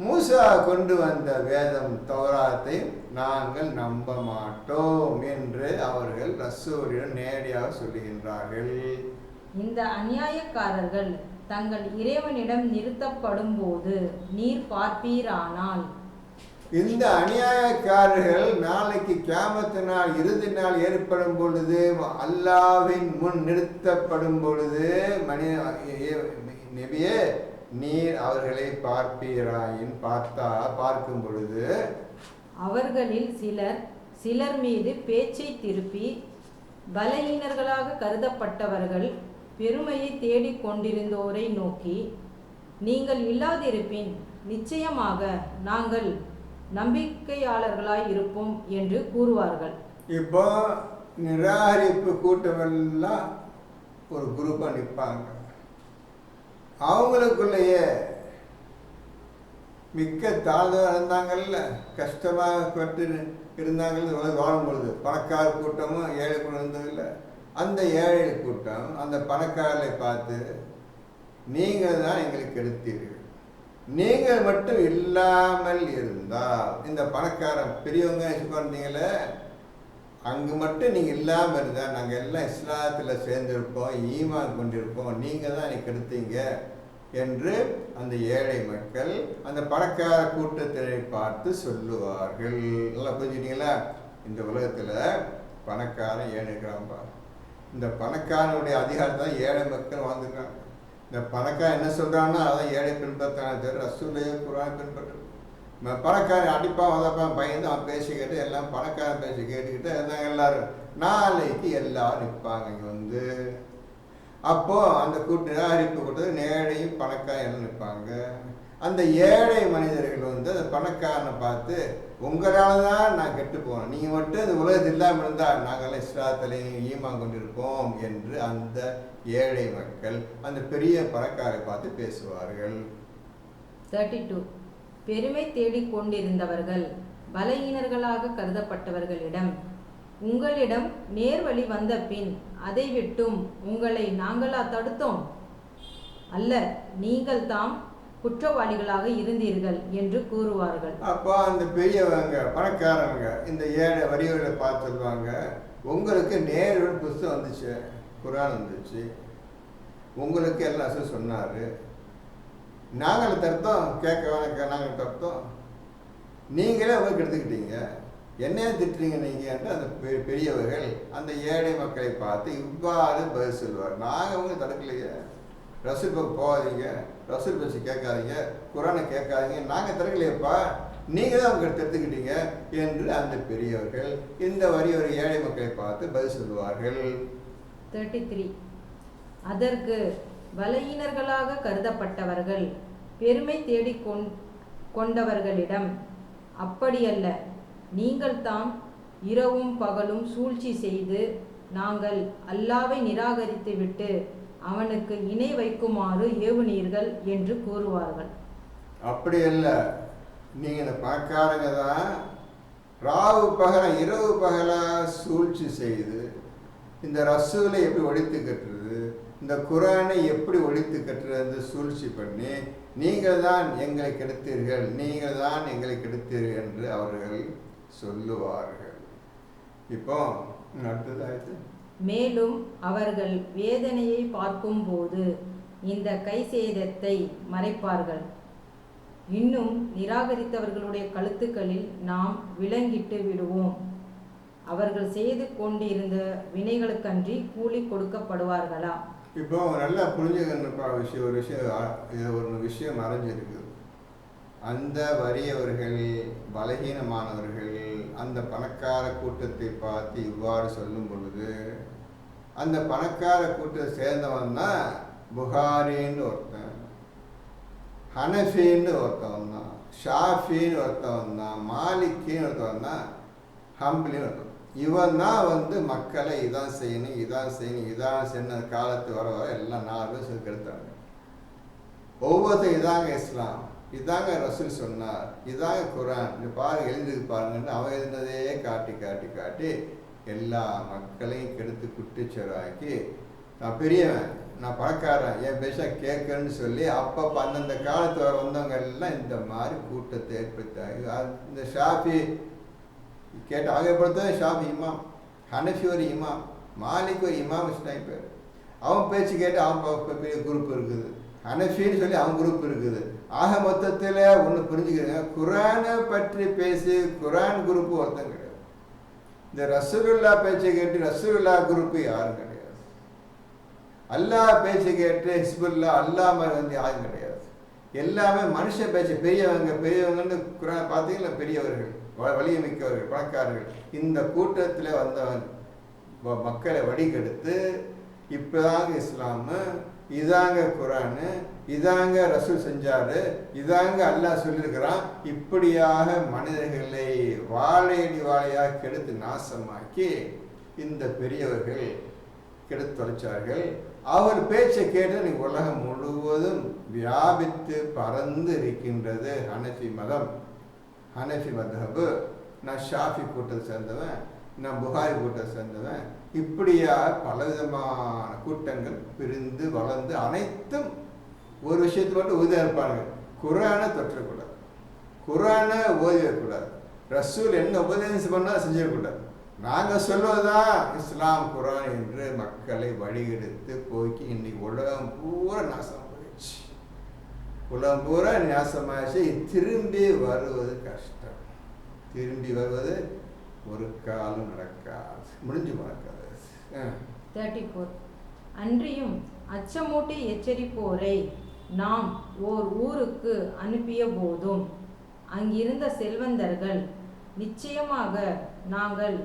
மூசா கொண்டு வந்த வேதம் தௌராத்தையும் நாங்கள் நம்ப மாட்டோம் என்று அவர்கள் ரசூலிடம் நேரடியாக சொல்லுகின்றார்கள். இந்த அநியாயக்காரர்கள் தங்கள் இறைவனிடம் நிறுத்தப்படும் போது நீர் பார்ப்பீரானால், இந்த அநியாயக்காரர்கள் நாளைக்கு கியாமத்து நாள், இறுதி நாள் ஏற்படும் பொழுது, அல்லாஹ்வின் முன் நிறுத்தப்படும் பொழுது, நபியே நீர் அவர்களை பார்ப்பீராயின், பார்க்கும் பொழுது அவர்களில் சிலர் மீது பேச்சை திருப்பி பலஹீனர்களாக கருதப்பட்டவர்கள் பெருமையை தேடிக் கொண்டிருந்தோரை நோக்கி, நீங்கள் இல்லாதிருப்பின் நிச்சயமாக நாங்கள் நம்பிக்கையாளர்களாய் இருப்போம் என்று கூறுவார்கள். இப்போ நிராகரிப்பு கூட்டமெல்லாம் ஒரு குரூப்பாக நிற்பாங்க. அவங்களுக்குள்ளேயே மிக்க தாழ்ந்தவர்கள் இருந்தாங்கல்ல, கஷ்டமாக பட்டு இருந்தாங்கல்ல வாழும் பொழுது, பணக்கார கூட்டமும் ஏழை கூட்டம் இருந்ததில்லை. அந்த ஏழை கூட்டம் அந்த பணக்காரரை பார்த்து, நீங்கள் தான் எங்களுக்கு எடுத்தீர்கள், நீங்கள் மட்டும் இல்லாமல் இருந்தால், இந்த பணக்காரன் பெரியவங்க இருந்தீங்களே, அங்கு மட்டும் நீங்கள் இல்லாமல் இருந்தால் நாங்கள் எல்லாம் இஸ்லாத்தில் சேர்ந்திருப்போம், ஈமான் கொண்டிருப்போம், நீங்கள் தான் எனக்கு எடுத்தீங்க என்று அந்த ஏழை மக்கள் அந்த பணக்கார கூட்டத்தினை பார்த்து சொல்லுவார்கள். நல்லா புரிஞ்சுக்கிட்டீங்களா? இந்த உலகத்தில் பணக்காரன் ஏழை இருக்கிறான்பா. இந்த பணக்காரனுடைய அதிகாரத்தான் ஏழை மக்கள் வாழ்ந்துருக்காங்க. இந்த பணக்காரன் என்ன சொல்கிறான்னா அதான் ஏழை பின்பற்றான தவிர ரசூலுடைய குர்ஆன் பின்பற்று. பணக்காரன் அடிப்பான் உதப்பான் பயந்து அவன் பேசிக்கிட்டு எல்லாம் பணக்காரன் பேசி கேட்டுக்கிட்டு இருந்தாங்க. எல்லாரும் நாளைக்கு எல்லாரும் நிற்பாங்க இங்கே வந்து. அப்போது அந்த நிராகரிப்பு கூட்டத்தில் ஏழையும் பணக்காரன் எல்லாம் நிற்பாங்க. அந்த ஏழை மனிதர்கள் வந்து அந்த பணக்காரனை பார்த்து, உங்களால் தான் நான் கெட்டு போனேன், நீங்கள் மட்டும் இந்த உலகத்தில் இல்லாமல் இருந்தால் நாங்கள்லாம் இஸ்லாத்திலையும் ஈமான் கொண்டிருப்போம் என்று அந்த ஏழை மக்கள் அந்த பெரிய பணக்காரை பார்த்து பேசுவார்கள். 32 பெருமை தேடிக் கொண்டிருந்தவர்கள் பலஹீனர்களாக கருதப்பட்டவர்களிடம், உங்களிடம் நேர்வழி வந்த பின் அதை விட்டும் உங்களை நாங்களா தடுத்தோம்? அல்ல, நீங்கள் தாம் குற்றவாளிகளாக இருந்தீர்கள் என்று கூறுவார்கள். அப்போ அந்த பெரியவங்க பணக்காரவங்க இந்த ஏழை வரிகளை பார்த்து சொல்லுவாங்க, உங்களுக்கு நேர்வழி புஸ்தகம் வந்துச்சு, குர்ஆன் வந்துச்சு, உங்களுக்கு எல்லாம் ரசூல் சொன்னார், நாங்கள் தடுத்தோம், கேட்க வேணாம் நாங்கள் தடுத்தோம், நீங்களே உங்களுக்கு எடுத்துக்கிட்டீங்க, என்னையே திட்டுறீங்க நீங்கள் என்று அந்த பெரியவர்கள் அந்த ஏழை மக்களை பார்த்து இவ்வாறு பதில் சொல்வார். நாங்கள் அவங்க தடுக்கலையே, ரசூல் பக்கம் போகாதீங்க, ரசூல் பேச்சு கேட்காதீங்க, குரானை கேட்காதீங்க, நாங்கள் தடுக்கலையப்பா, நீங்கள் தான் அவங்க எடுத்துக்கிட்டீங்க என்று அந்த பெரியவர்கள் இந்த வறியவர் ஏழை மக்களை பார்த்து பதில் சொல்வார்கள். 33. அதற்கு பலகீனர்களாக கருதப்பட்டவர்கள் பெருமை தேடிக் கொண்டவர்களிடம், அப்படியல்ல, நீங்கள் தாம் இரவும் பகலும் சூழ்ச்சி செய்து நாங்கள் அல்லாவை நிராகரித்துவிட்டு அவனுக்கு இணை வைக்குமாறு ஏவுனீர்கள் என்று கூறுவார்கள். அப்படி அல்ல, நீங்கள் இந்த பணக்காரங்க தான் ராவு பகல இரவு பகலா சூழ்ச்சி செய்து இந்த ரசூலை எப்படி ஒழித்து கட்டுறது, இந்த குரானை எப்படி ஒழித்து கட்டுறது சூழ்ச்சி பண்ணி நீங்கள் தான் எங்களை கெடுத்தீர்கள், நீங்கள் தான் எங்களை கெடுத்தீர்கள் என்று அவர்கள் சொல்லுவார்கள். இப்போ அடுத்ததாயிட்டு, மேலும் அவர்கள் வேதனையை பார்க்கும்போது இந்த கை சேதத்தை மறைப்பார்கள். இன்னும் நிராகரித்தவர்களுடைய கழுத்துக்களில் நாம் விலங்கிட்டு விடுவோம். அவர்கள் செய்து கொண்டிருந்த வினைகளுக்கன்றி கூலி கொடுக்கப்படுவார்களா? இப்போ நல்லா புரிஞ்சுக்கணுப்பா ஒரு விஷயம் மறைஞ்சிருக்கு. அந்த வறியவர்கள் பலகீனமானவர்கள் அந்த பணக்கார கூட்டத்தை பார்த்து இவ்வாறு சொல்லும் பொழுது, அந்த பணக்கார கூட்டத்தை சேர்ந்தவன் தான் புகாரின்னு ஒருத்தன், ஹனஃபின்னு ஒருத்தவன் தான், ஷாஃபின்னு ஒருத்தவன் தான், மாலிக்கின்னு ஒருத்தவன் தான், ஹம்பிலின்னு ஒருத்தவன். இவன் தான் மக்களை இதான் செய்யணும் இதான் செய்யணும் இதான் செய்யணும் காலத்து வர வர எல்லாம் 4 பேர் கெடுத்தாங்க. ஒவ்வொருத்தரும் இதாங்க இஸ்லாம், இதாங்க ரசூல் சொன்னார், இதாங்க குரான், இந்த பாருங்க எழுதிருக்கு பாருங்கன்னு அவன் எழுதினதே காட்டி காட்டி காட்டி எல்லா மக்களையும் கெடுத்து குட்டிச்சராக்கி, நான் பெரியவன், நான் பணக்காரன், என் பேச கேட்கன்னு சொல்லி அப்பப்போ அந்தந்த காலத்து வர வந்தவங்க எல்லாம் இந்த மாதிரி கூட்டத்தை ஏற்படுத்தாங்க. இந்த ஷாஃபி கேட்டு ஆக பொறுத்த ஷாஃபி இமாம், ஹனஃபி ஒரு இமாம், மாலிக் ஒரு இமாம் பேர், அவன் பேச்சு கேட்டு அவன் பெரிய குரூப் இருக்குது, ஹனஃபின்னு சொல்லி அவன் குரூப் இருக்குது. ஆக மொத்தத்தில் ஒன்று புரிஞ்சுக்கிறேங்க, குரானை பற்றி பேசி குரான் குரூப்பு ஒருத்தன் கிடையாது. இந்த ரசூலுல்லா பேச்சை கேட்டு ரசூலுல்லா குரூப்பு யாரும் கிடையாது. அல்லாஹ் பேச்சை கேட்டு ஹிஸ்புல்லா அல்லாஹ் மாதிரி யாரும் கிடையாது. எல்லாமே மனுஷ பேச்சு. பெரியவங்கன்னு குரான் பார்த்தீங்களா, பெரியவர்கள், வலிய மிக்கவர்கள், பணக்காரர்கள். இந்த கூட்டத்தில் வந்தவன் மக்களை வடிகெடுத்து இப்போதாங்க இஸ்லாமு, இதாங்க குரானு, இதாங்க ரசூல் செஞ்சாரு, இதாங்க அல்லாஹ் சொல்லியிருக்கிறான், இப்படியாக மனிதர்களை வாழையடி வாழையாக கெடுத்து நாசமாக்கி இந்த பெரியவர்கள் கெடுத்து தொலைச்சார்கள். அவர் பேச்சை கேட்டு இன்னைக்கு உலகம் முழுவதும் வியாபித்து பறந்து இருக்கின்றது ஹனஃபி மதம், ஹனஃபி மதஹபு. நான் ஷாஃபி கூட்டத்தை சேர்ந்தவன், நான் புகாரி கூட்டத்தை சேர்ந்தவன், இப்படியா பலவிதமான கூட்டங்கள் பிரிந்து வளர்ந்து அனைத்தும் ஒரு விஷயத்தை மட்டும் உறுதியாக இருப்பாங்க, குரானை தொற்றக்கூடாது, குரானை ஓதிடக்கூடாது, ரசூல் என்ன உபதேசம் பண்ணால் செஞ்சிடக்கூடாது. நாங்கள் சொல்வதுதான் இஸ்லாம் குரான் என்று மக்களை வழிகெடுத்து போக்கி இன்னைக்கு உலகம் பூரா நாசம் போயிடுச்சு. உலகம் பூரா நாசமாச்சு. திரும்பி வருவது கஷ்டம், திரும்பி வருவது ஒரு காலம் நடக்காது, முடிஞ்சு நடக்காது. 34. அன்றியும் அச்சமூட்டி எச்சரிப்போரை நாம் ஓர் ஊருக்கு அனுப்பிய போதும் அங்கிருந்த செல்வந்தர்கள், நிச்சயமாக நாங்கள்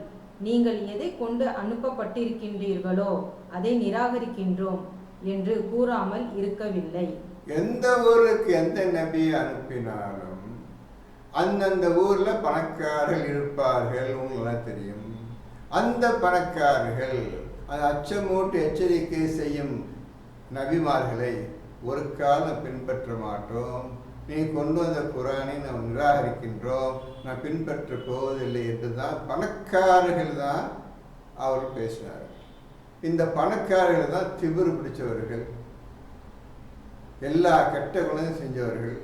நீங்கள் எதை கொண்டு அனுப்பப்பட்டிருக்கின்றீர்களோ அதை நிராகரிக்கின்றோம் என்று கூறாமல் இருக்கவில்லை. எந்த ஊருக்கு எந்த நபியை அனுப்பினாலும் அந்தந்த ஊர்ல பணக்காரர்கள் இருப்பார்கள், உங்களுக்கு தெரியும். அந்த பணக்காரர்கள் அந்த அச்சமூட்டு எச்சரிக்கை செய்யும் நபிமார்களை ஒரு காலம் பின்பற்ற மாட்டோம், நீ கொண்டு வந்த குரானை நாம் நிராகரிக்கின்றோம், நான் பின்பற்ற போவதில்லை என்று தான் பணக்காரர்கள் தான் அவர் பேசினார். இந்த பணக்காரர்கள் தான் திமிரு பிடிச்சவர்கள், எல்லா கெட்ட குணத்தையும் செஞ்சவர்கள்.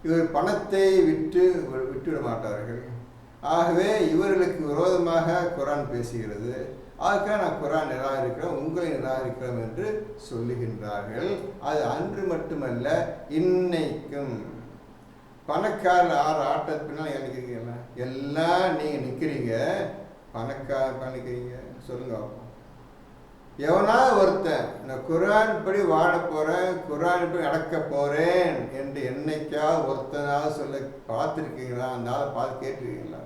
இவர் பணத்தை விட்டுவிட மாட்டார்கள். ஆகவே இவர்களுக்கு விரோதமாக குரான் பேசுகிறது. அதுக்காக நான் குர்ஆன் நிராகரிக்கிறோம், உங்களை நிராகரிக்கிறோம் என்று சொல்லுகின்றார்கள். அது அன்று மட்டுமல்ல, இன்னைக்கும். பணக்காரர் ஆட்டத்து பின்னால் நிற்கிறீங்களா? எல்லாம் நீங்கள் நிற்கிறீங்க, பணக்காரர் நிற்கிறீங்க. சொல்லுங்க. எவனா ஒருத்தன் நான் குர்ஆன் படி வாழ போகிறேன், குர்ஆன் படி நடக்க போகிறேன் என்று என்னைக்காவது ஒருத்தனாவது சொல்ல பார்த்துருக்கீங்களா? அந்த ஆளை பார்த்து கேட்டுருக்கீங்களா?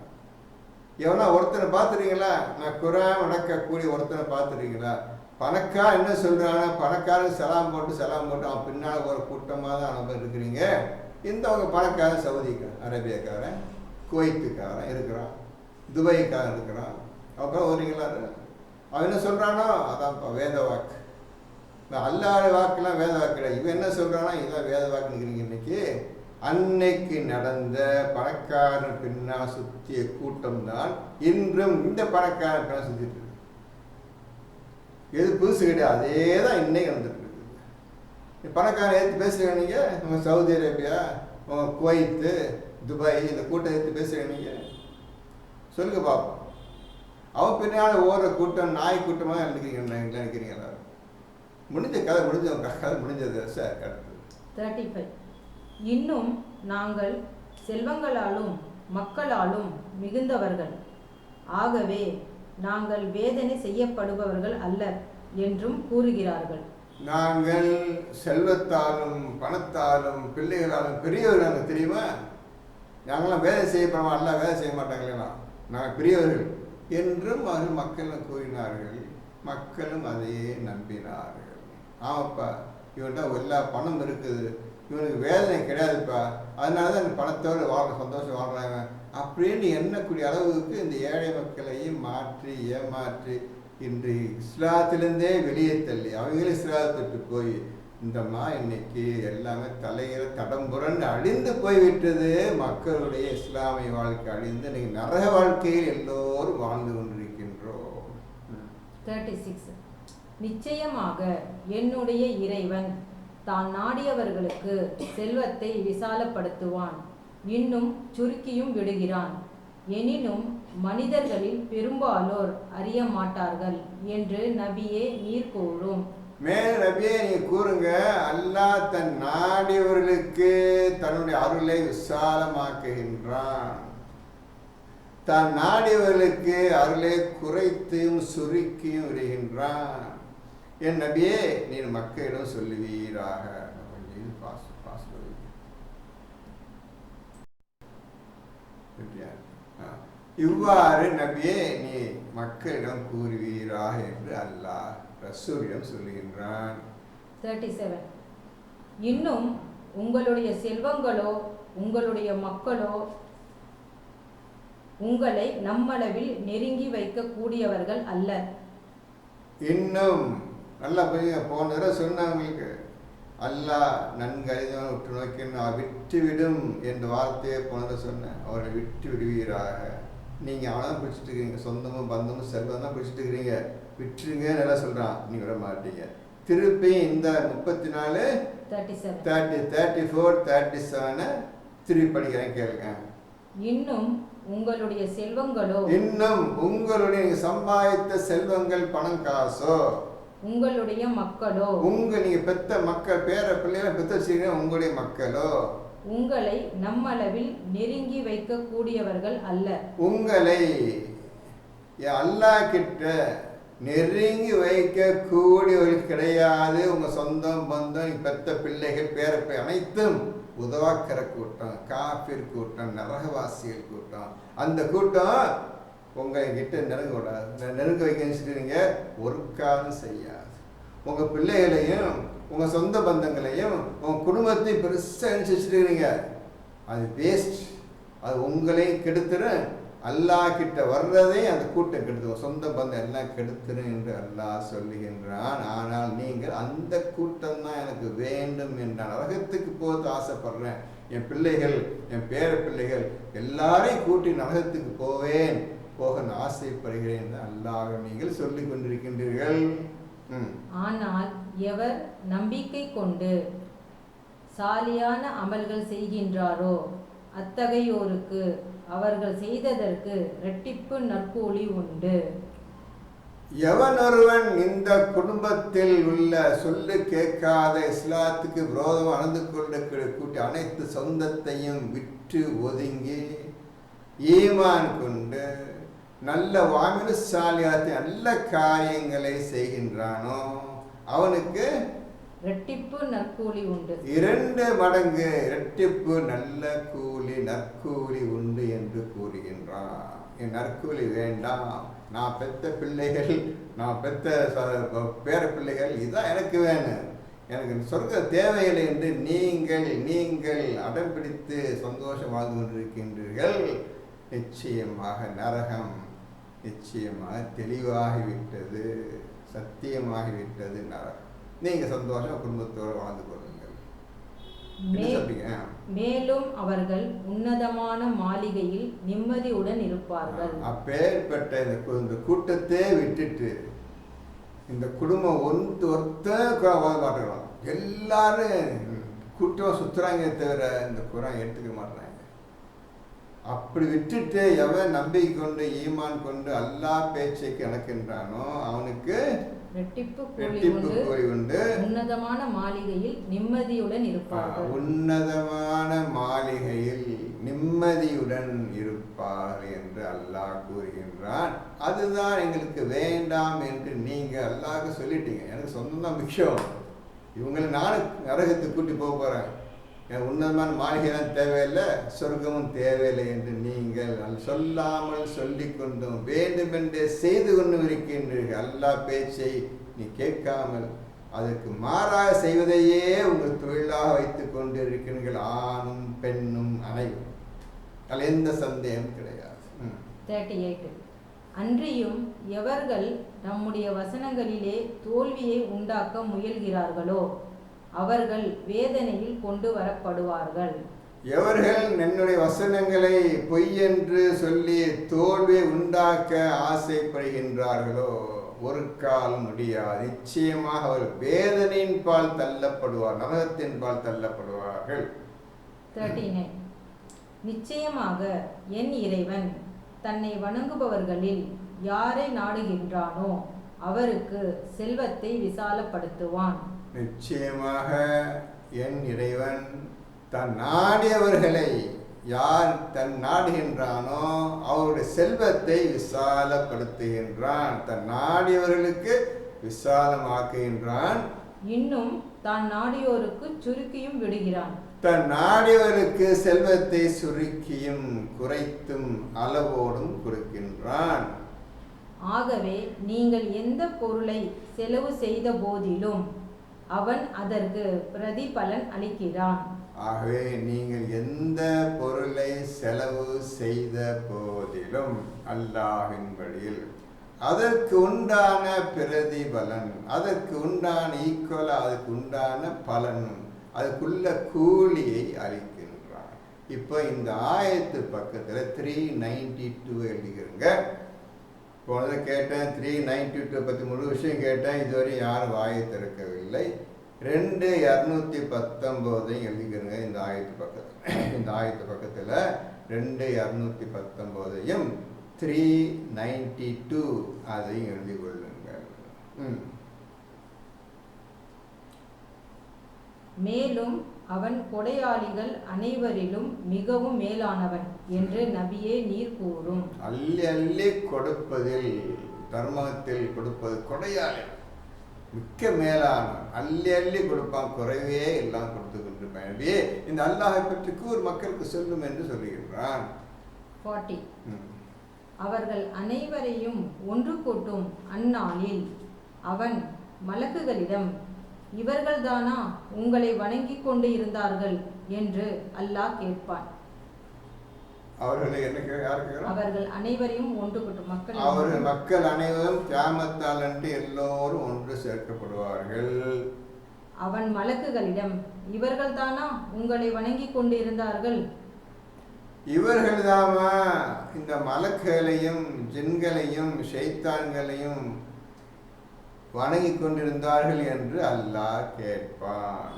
எவனா ஒருத்தனை பார்த்துருக்கீங்களா? நான் குர்ஆன் நடக்கக்கூடிய ஒருத்தனை பார்த்துருக்கீங்களா? பணக்காரன் என்ன சொல்கிறாங்க? பணக்காரன் சலாம் போட்டு அவன் பின்னால் ஒரு கூட்டமாக தான் நம்ம இருக்கிறீங்க. அவங்க பணக்காரன் சவுதிக்காரன், அரேபியாக்காரன், குவைத்துக்காரன் இருக்கிறான், துபாய்க்காரன் இருக்கிறான். அப்புறம் வரீங்களா? அவன் என்ன சொல்கிறானோ அதான்ப்பா வேத வாக்கு. அல்லாத வாக்குலாம் வேத வாக்கு கிடையாது. இவன் என்ன சொல்கிறானோ இதான் வேத வாக்குன்னு இன்னைக்கு. அன்னைக்கு நடந்த பணக்காரன் பின்னால் சுற்றிய கூட்டம் தான் இன்றும் இந்த பணக்காரன் பின்னால் சுற்றிட்டு இருக்கு. எது புதுசு கிடையாது, அதே தான் இன்னைக்கு நடந்துட்டு இருக்கு. பணக்காரன் ஏற்று பேசுகிறீங்க நீங்கள், உங்கள் சவுதி அரேபியா, உங்கள் குவைத்து, துபாய், இந்த கூட்டம் ஏற்று பேசுகிறீங்க நீங்கள், சொல்லுங்க பார்ப்போம். அவன் பின்னால் ஓடுற கூட்டம் நாய் கூட்டமாக நினைக்கிறீங்க எல்லாரும். முடிஞ்ச கதை முடிஞ்சது சார். அடுத்து 35. இன்னும் நாங்கள் செல்வங்களாலும் மக்களாலும் மிகுந்தவர்கள், ஆகவே நாங்கள் வேதனை செய்யப்படுபவர்கள் அல்ல என்றும் கூறுகிறார்கள். நாங்கள் செல்வத்தாலும் பணத்தாலும் பிள்ளைகளாலும் பெரியவர்கள் தெரியுமா? நாங்களாம் வேலை செய்யப்படுவோம், அல்ல வேலை செய்ய மாட்டாங்களா? நாங்கள் பெரியவர்கள் என்றும் அவர்கள் மக்களும் கூறினார்கள். மக்களும் அதையே நம்பினார்கள். ஆமாப்பா, இவன்கிட்ட எல்லா பணம் இருக்குது, இவனுக்கு வேதனை கிடையாதுப்பா, அதனால தான் இந்த பணத்தோடு சந்தோஷம் வாழ்கிறாங்க அப்படின்னு எண்ணக்கூடிய அளவுக்கு இந்த ஏழை மக்களையும் மாற்றி ஏமாற்றி இன்று இஸ்லாத்திலிருந்தே வெளியே தள்ளி அவங்களே இஸ்லாத்துட்டு போய் இன்னைக்கு எல்லாமே தலையில தடம்புரண்டு அழிந்து போய்விட்டது. மக்களுடைய இஸ்லாமிய வாழ்க்கை அழிந்து இன்னைக்கு நரக வாழ்க்கையில் எல்லோரும் வாழ்ந்து கொண்டிருக்கின்றோம். 36. நிச்சயமாக என்னுடைய இறைவன் தான் நாடியவர்களுக்கு செல்வத்தை விசாலப்படுத்துவான், இன்னும் சுருக்கியும் விடுகிறான். எனினும் மனிதர்களில் பெரும்பாலோர் அறிய மாட்டார்கள் என்று நபியே நீர் கூறும். மேல் நபியே நீ கூறுங்க, அல்லாஹ் தன் நாடியவர்களுக்கு தன்னுடைய அருளை விசாலமாக்குகின்றான், தான் நாடியவர்களுக்கு அருளை குறைத்தும் சுருக்கியும் விடுகின்றான். என் நபியே நீ மக்களிடம் சொல்லுவீராக. இவ்வாறு நபியே நீ மக்களிடம் கூறுவீராக என்று அல்லாஹ் ரசூலிடம் சொல்லுகின்றான். 37. இன்னும் உங்களுடைய செல்வங்களோ உங்களுடைய மக்களோ உங்களை நம்மளவில் நெருங்கி வைக்க கூடியவர்கள் அல்ல. இன்னும் நல்லா போன தடவை சொன்னவங்களுக்கு அல்லாஹ் நன்கு அறிந்தவன் உற்று நோக்கி விட்டுவிடும் என்ற வார்த்தையை போனதை சொன்னேன். அவரை விட்டு விடுவீராக. நீங்கள் அவனை தான் பிடிச்சிட்டு இருக்கிறீங்க, சொந்தமும் பந்தமும் செல்வம் தான் பிடிச்சிட்டு இருக்கிறீங்க, விட்டுருங்க நல்லா சொல்கிறான். நீ விட மாட்டீங்க. திருப்பி இந்த 34 34 37 திருப்பி படிக்கிறேன், கேளுங்க. இன்னும் உங்களுடைய செல்வங்களோ, இன்னும் உங்களுடைய சம்பாதித்த செல்வங்கள் பணம் காசோ, உங்களுடைய மக்களோ, நீங்க பெத்த மக்கள் பேர பிள்ளைகளை பெத்த வச்சுக்க உங்களுடைய மக்களோ உங்களை நம்மளவில் நெருங்கி வைக்க கூடியவர்கள் அல்ல. உங்களை அல்லாஹ் கிட்ட நெருங்கி வைக்க கூடியவர்கள் கிடையாது. உங்க சொந்தம் பந்தம் பெத்த பிள்ளைகள் பேர அனைத்தும் உதவாக்கிற கூட்டம், காபிர் கூட்டம், நரகவாசிகள் கூட்டம். அந்த கூட்டம் உங்ககிட்ட நெருங்க விடாது, நெருங்க வைக்க ஒரு காலம் செய்யாது. உங்க பிள்ளைகளையும் உங்க சொந்த பந்தங்களையும் உங்க குடும்பத்தையும் பெருசாக நினைச்சு வச்சுருக்கிறீங்க. அது வேஸ்ட். அது உங்களையும் கெடுத்துரும், அல்லாஹ் கிட்ட வர்றதே அந்த கூட்டம் கெடுத்துரும், சொந்த பந்தம் எல்லாம் கெடுத்துரும் என்று அல்லாஹ் சொல்லுகின்றான். ஆனால் நீங்கள் அந்த கூட்டம் தான் எனக்கு வேண்டும் என்ற நரகத்துக்கு போக ஆசைப்படுறேன், என் என் பேர பிள்ளைகள் எல்லாரையும் கூட்டி நரகத்துக்கு போக ஆசைப்படுகிறேன் என்று அல்லாஹ் நீங்கள் சொல்லிக் கொண்டிருக்கின்றீர்கள். ஆனால் எவர் நம்பிக்கை கொண்டு சாலியான அமல்கள் செய்கின்றாரோ அத்தகையோருக்கு அவர்கள் செய்ததற்கு இரட்டிப்பு நற்கூலி உண்டு. எவன் ஒருவன் இந்த குடும்பத்தில் உள்ள சொல்லு கேட்காத இஸ்லாத்துக்கு விரோதம் நடந்து கொண்டு அனைத்து சொந்தத்தையும் விட்டு ஒதுங்கி ஈமான் கொண்டு நல்ல வாமிரு சாலியாத்தை நல்ல காரியங்களை செய்கின்றானோ அவனுக்கு இரட்டிப்பு நற்கூலி உண்டு. 2 மடங்கு இரட்டிப்பு நல்ல கூலி நற்கூலி உண்டு என்று கூறுகின்றான். என் நற்கூலி வேண்டாம், நான் பெத்த பிள்ளைகள், நான் பெத்த பேர பிள்ளைகள், இதுதான் எனக்கு வேணும், எனக்கு சொர்க்க தேவையில்லை என்று நீங்கள் அடம் பிடித்து சந்தோஷம் வாழ்ந்து கொண்டிருக்கின்றீர்கள். நிச்சயமாக நரகம் நிச்சயமாக தெளிவாகிவிட்டது, சத்தியமாகிவிட்டது நரகம். நீங்க சந்தோஷம் குடும்பத்தோடு வாழ்ந்து கொள்ளுங்கள். மேலும் அவர்கள் உன்னதமான மாளிகையில் நிம்மதியுடன் இருப்பார்கள். அப்பேற்பட்ட இந்த கூட்டத்தை விட்டுட்டு இந்த குடும்பம் மாட்டோம், எல்லாரும் கூட்டம் சுத்துறாங்க தவிர இந்த குரான் எடுத்துக்க மாட்டாங்க. அப்படி விட்டுட்டு எவன் நம்பிக்கை கொண்டு ஈமான் கொண்டு அல்லாஹ் பேச்சை கணக்கின்றானோ அவனுக்கு இரட்டிப்பு கூலி உண்டு. உன்னதமான மாளிகையில் நிம்மதியுடன் இருப்பார்கள். உன்னதமான மாளிகையில் நிம்மதியுடன் இருப்பார்கள் என்று அல்லாஹ் கூறுகின்றான். அதுதான் எங்களுக்கு வேண்டாம் என்று நீங்க அல்லாஹ்க்கு சொல்லிட்டீங்க. எனக்கு சொந்தம் தான் முக்கியம், இவங்களை நானும் நரகத்துக்கு கூட்டி போக போறேன், எனக்கு உன்னதமான மாளிகைதான் தேவையில்லை, சொர்க்கமும் தேவையில்லை என்று நீங்கள் சொல்லாமல் சொல்லிக் கொண்டும் வேண்டுமென்றே செய்து கொண்டும் இருக்கின்றீர்கள். அல்லாஹ் பேச்சை நீ கேட்காமல் அதற்கு மாறாக செய்வதையே உங்கள் தொழிலாக வைத்துக் கொண்டு இருக்கின்றீர்கள், ஆணும் பெண்ணும் அனைவரும். அதில் எந்த சந்தேகம் கிடையாது. 38 அன்றியும் எவர்கள் நம்முடைய வசனங்களிலே தோல்வியை உண்டாக்க முயல்கிறார்களோ அவர்கள் வேதனையில் கொண்டு வரப்படுவார்கள். எவர்கள் என்னுடைய வசனங்களை பொய் என்று சொல்லி தோல்வியை உண்டாக்க ஆசைப்படுகின்றார்களோ ஒரு காலம் முடியாது, நிச்சயமாக அவர் வேதனையின் பால் தள்ளப்படுவார், நரகத்தின் பால் தள்ளப்படுவார்கள். 39 நிச்சயமாக என் இறைவன் தன்னை வணங்குபவர்களில் யாரை நாடுகின்றானோ அவருக்கு செல்வத்தை விசாலப்படுத்துவான். நிச்சயமாக என் இறைவன் தன் நாடியவர்களை யார் தன் நாடுகின்றானோ அவருடைய செல்வத்தை விசாலப்படுத்துகின்றான், தன் நாடியவர்களுக்கு விசாலமாக்குகின்றான். இன்னும் தான் நாடியோருக்கு சுருக்கியும் விடுகிறான். தன் நாடியவர்களுக்கு செல்வத்தை சுருக்கியும் குறைத்தும் அளவோடும் கொடுக்கின்றான். ஆகவே நீங்கள் எந்த பொருளை செலவு செய்த போதிலும் அவன் அதற்கு பிரதிபலன் அளிக்கிறான். ஆகவே நீங்கள் எந்த பொருளை செலவு செய்த போதிலும் அல்லாஹ்வின் வழியில் அதற்கு உண்டான பிரதிபலன், அதற்கு உண்டான ஈக்குவலா அதுக்கு உண்டான பலனும் அதுக்குள்ள கூலியை அளிக்கின்றான். இப்போ இந்த ஆயத்து பக்கத்தில் 392 எழுதிக்கிறங்க. போனதை கேட்டேன், 392 பற்றி முழு விஷயம் கேட்டேன், இதுவரை யாரும் வாயை திறக்கவில்லை. 2219 எழுதிக்கிறங்க இந்த ஆயத்து பக்கத்தில். இந்த ஆயத்து பக்கத்தில் 2219 392 அதையும் எழுதி கொள்ளுங்கள். மேலும் அவன் கொடையாளிகள் அனைவரிலும் மிகவும் மேலானவன் என்று நபியே நீர் கூறும். அள்ளி அள்ளி கொடுப்பதில், தர்மத்தில் கொடுப்பது கொடையாளி மிக்க மேலானவன். அள்ளி அள்ளி கொடுப்பான், குறைவே எல்லாம் கொடுத்து கொண்டிருப்பான். நபியே இந்த அல்லாஹை பற்றி கூர் மக்களுக்கு சொல்லும் என்று சொல்லுகின்றான். 40 அவர்கள் அனைவரையும் ஒன்று கூட்டும் அந்நாளில் அவன் மலக்குகளிடம் இவர்கள்தானா உங்களை வணங்கி கொண்டு இருந்தார்கள் என்று அல்லாஹ் கேட்பான். அவர்கள் அனைவரையும் ஒன்று கூட்டும் மக்கள் அனைவரும் கியாமத்தால் அன்று எல்லோரும் ஒன்று சேர்க்கப்படுவார்கள். அவன் மலக்குகளிடம் இவர்கள்தானா உங்களை வணங்கி கொண்டு இருந்தார்கள், இவர்கள்தாமா இந்த மலக்குகளையும் ஜின்களையும் ஷைத்தான்களையும் வணங்கி கொண்டிருந்தார்கள் என்று அல்லாஹ் கேட்பான்.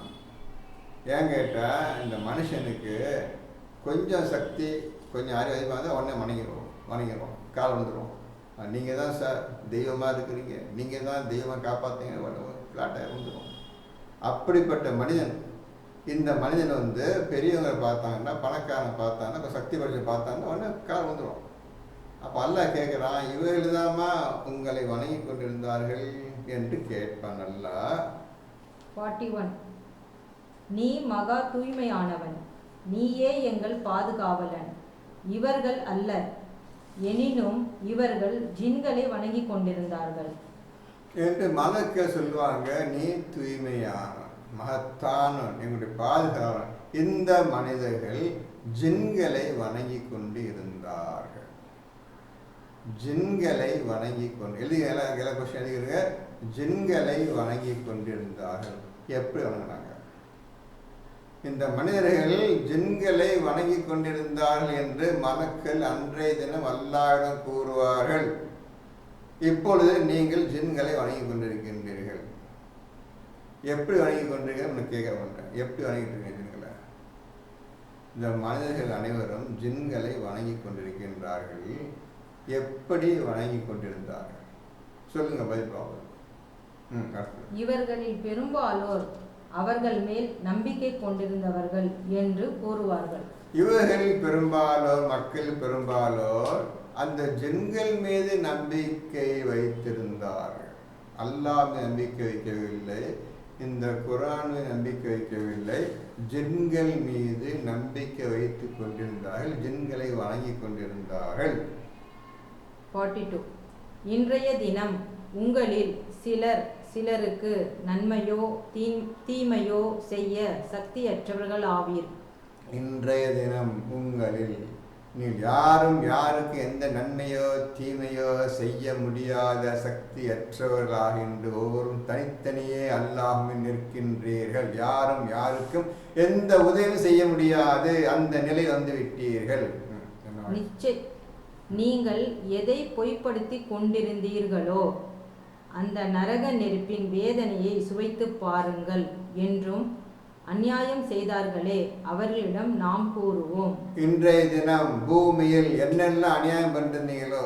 ஏன் கேட்டா இந்த மனுஷனுக்கு கொஞ்சம் சக்தி கொஞ்சம் அறிவு அதிகமாக தான் உடனே வணங்கிடுவோம், கால் வந்துடும். நீங்கள் தான் சார் தெய்வமாக இருக்கிறீங்க, நீங்கள் தான் தெய்வமாக காப்பாற்றீங்க, ஃப்ளாட்டாக வந்துடும். அப்படிப்பட்ட மனிதன், இந்த மனிதன் வந்து பெரியவங்களை பார்த்தாங்கன்னா, பணக்காரனை பார்த்தாங்கன்னா, சக்தி படைச்ச பார்த்தாங்கன்னா உடனே கால் வந்துடும். அப்போ அல்லாஹ் கேட்குறான், இவர்கள் தாமா உங்களை வணங்கி கொண்டிருந்தார்கள் என்று கேட்பான் அல்லாஹ். 41 நீ மகா தூய்மையானவன், நீயே எங்கள் பாதுகாவலன். இவர்கள் அல்ல, எனினும் இவர்கள் ஜின்களை வணங்கி கொண்டிருந்தார்கள் என்று மலக்கள் சொல்லுவாங்க. நீ தூய்மையான மகத்தான எங்களுடைய பாதுகாவலன். இந்த மனிதர்கள் ஜின்களை வணங்கி கொண்டு இருந்தார்கள். ஜின்களை வணங்கி கொண்டு எழுதிய கொஸ்டின் எழுதிக்கிறீங்க. ஜின்களை வணங்கி கொண்டிருந்தார்கள். எப்படி வணங்கினாங்க? இந்த மனிதர்கள் ஜின்களை வணங்கி கொண்டிருந்தார்கள் என்று மலக்கள் அன்றைய தினம் அல்லாஹ்விடம் கூறுவார்கள். இப்பொழுது நீங்கள் ஜின்களை வணங்கி கொண்டிருக்கின்றீர்கள். எப்படி வணங்கி கொண்டிருக்கிறீர்கள் கேட்க மாட்டேன். எப்படி வணங்கிட்டு இருக்கீங்க ஜின்களை? இந்த மனிதர்கள் அனைவரும் ஜின்களை வணங்கி கொண்டிருக்கின்றார்கள். எப்படி வணங்கி கொண்டிருந்தார்கள் சொல்லுங்க, பதில் ப்ராப்ளம். இவர்களில் பெரும்பாலோர் அவர்கள் மேல் நம்பிக்கை கொண்டிருந்தவர்கள் என்று கூறுவார்கள். இவர்களில் பெரும்பாலோர், மக்கள் பெரும்பாலோர் அந்த ஜின்கள் மீது நம்பிக்கை வைத்திருந்தார்கள். அல்லாஹ் நம்பிக்கை வைக்கவில்லை, இந்த குர்ஆன் மீது நம்பிக்கை வைக்கவில்லை, ஜின்கள் மீது நம்பிக்கை வைத்துக் கொண்டிருந்தார்கள். ஜின்களை வணங்கி கொண்டிருந்தார்கள். 42 இன்றைய தினம் உங்களில் சிலருக்கு நன்மையோ தீமையோ செய்ய சக்தியற்றவர்கள் ஆவீர். இன்றைய தினம் உங்களில் யாரும் யாருக்கு எந்த நன்மையோ தீமையோ செய்ய முடியாத சக்தியற்றவர்களாக இன்று ஒவ்வொருவரும் தனித்தனியே அல்லாஹ்வின் நிற்கின்றீர்கள். யாரும் யாருக்கும் எந்த உதவி செய்ய முடியாது, அந்த நிலை வந்து விட்டீர்கள். நீங்கள் எதை பொய்ப்படுத்தி கொண்டிருந்தீர்களோ அந்த நரக நெருப்பின் வேதனையை சுவைத்து பாருங்கள் என்றும் அநியாயம் செய்தார்களே அவர்களிடம் நாம் கூறுவோம். இன்றைய தினம் பூமியில் என்னெல்லாம் அநியாயம் பண்ணிருந்தீங்களோ,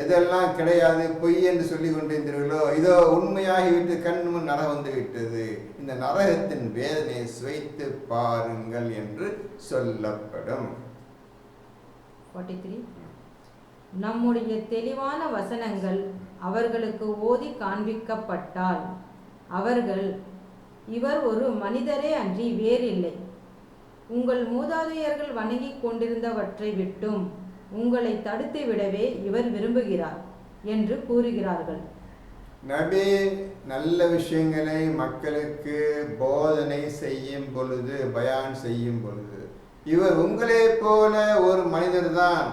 எதெல்லாம் கிடையாது பொய் என்று சொல்லி கொண்டிருந்தீர்களோ, இதோ உண்மையாகிவிட்டு கண் முன் நரகம் வந்து விட்டது, இந்த நரகத்தின் வேதனையை சுவைத்து பாருங்கள் என்று சொல்லப்படும். 43 நம்முடைய தெளிவான வசனங்கள் அவர்களுக்கு ஓதி காண்பிக்கப்பட்டால் அவர்கள், இவர் ஒரு மனிதரே அன்றி வேறில்லை, உங்கள் மூதாதையர்கள் வணங்கி கொண்டிருந்தவற்றை விட்டும் உங்களை தடுத்து விடவே இவர் விரும்புகிறார் என்று கூறுகிறார்கள். நபி நல்ல விஷயங்களை மக்களுக்கு போதனை செய்யும் பொழுது, பயான் செய்யும் பொழுது, இவர் உங்களே போல ஒரு மனிதர் தான்,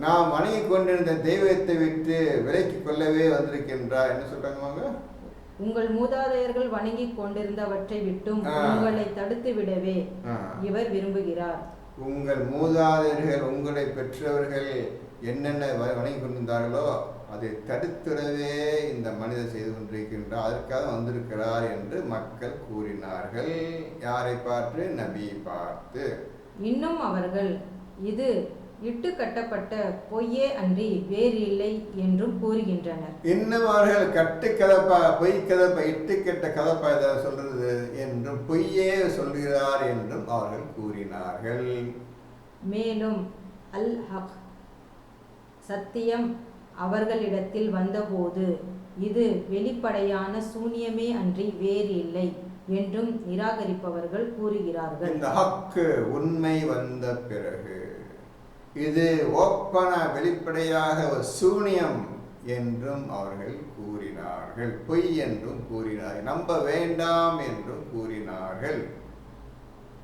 நாம் வணங்கி கொண்டிருந்த தெய்வத்தை விட்டு விலக்கி கொள்ளவே வந்திருக்கின்றார். என்ன சொல்றாங்க? உங்கள் மூதாதையர்கள் வணங்கி கொண்டிருந்தவற்றை விட்டும் உங்களை தடுத்து விடவே இவர் விரும்புகிறார். உங்கள் மூதாதையர்கள், உங்களை பெற்றவர்கள் என்னென்ன வணங்கி கொண்டிருந்தார்களோ அதை தடுத்துடவே இந்த மனிதர் செய்து கொண்டிருக்கின்றார், அதற்காக வந்திருக்கிறார் என்று மக்கள் கூறினார்கள். யாரை பார்த்து? நபியை பார்த்து. இன்னும் அவர்கள், இது இட்டு கட்டப்பட்ட பொய்யே அன்றி வேறு இல்லை என்றும் கூறுகின்றனர். இன்னும் அவர்கள் கட்டு கதப்பா, பொய் கதப்பா, இட்டு கட்ட கதப்பா சொல்றது என்றும் பொய்யே சொல்கிறார் என்றும் அவர்கள் கூறினார்கள். மேலும் அல் ஹக் சத்தியம் அவர்களிடத்தில் வந்தபோது இது வெளிப்படையான சூனியமே அன்றி வேறு இல்லை என்றும் நிராகரிப்பவர்கள் கூறுகிறார்கள். இந்த ஹக்கு உண்மை வந்த பிறகு இது ஓப்பனா வெளிப்படையாக ஒரு சூனியம் என்றும் அவர்கள் கூறினார்கள், பொய் என்றும் கூறினார்கள், நம்ப வேண்டாம் என்றும் கூறினார்கள்.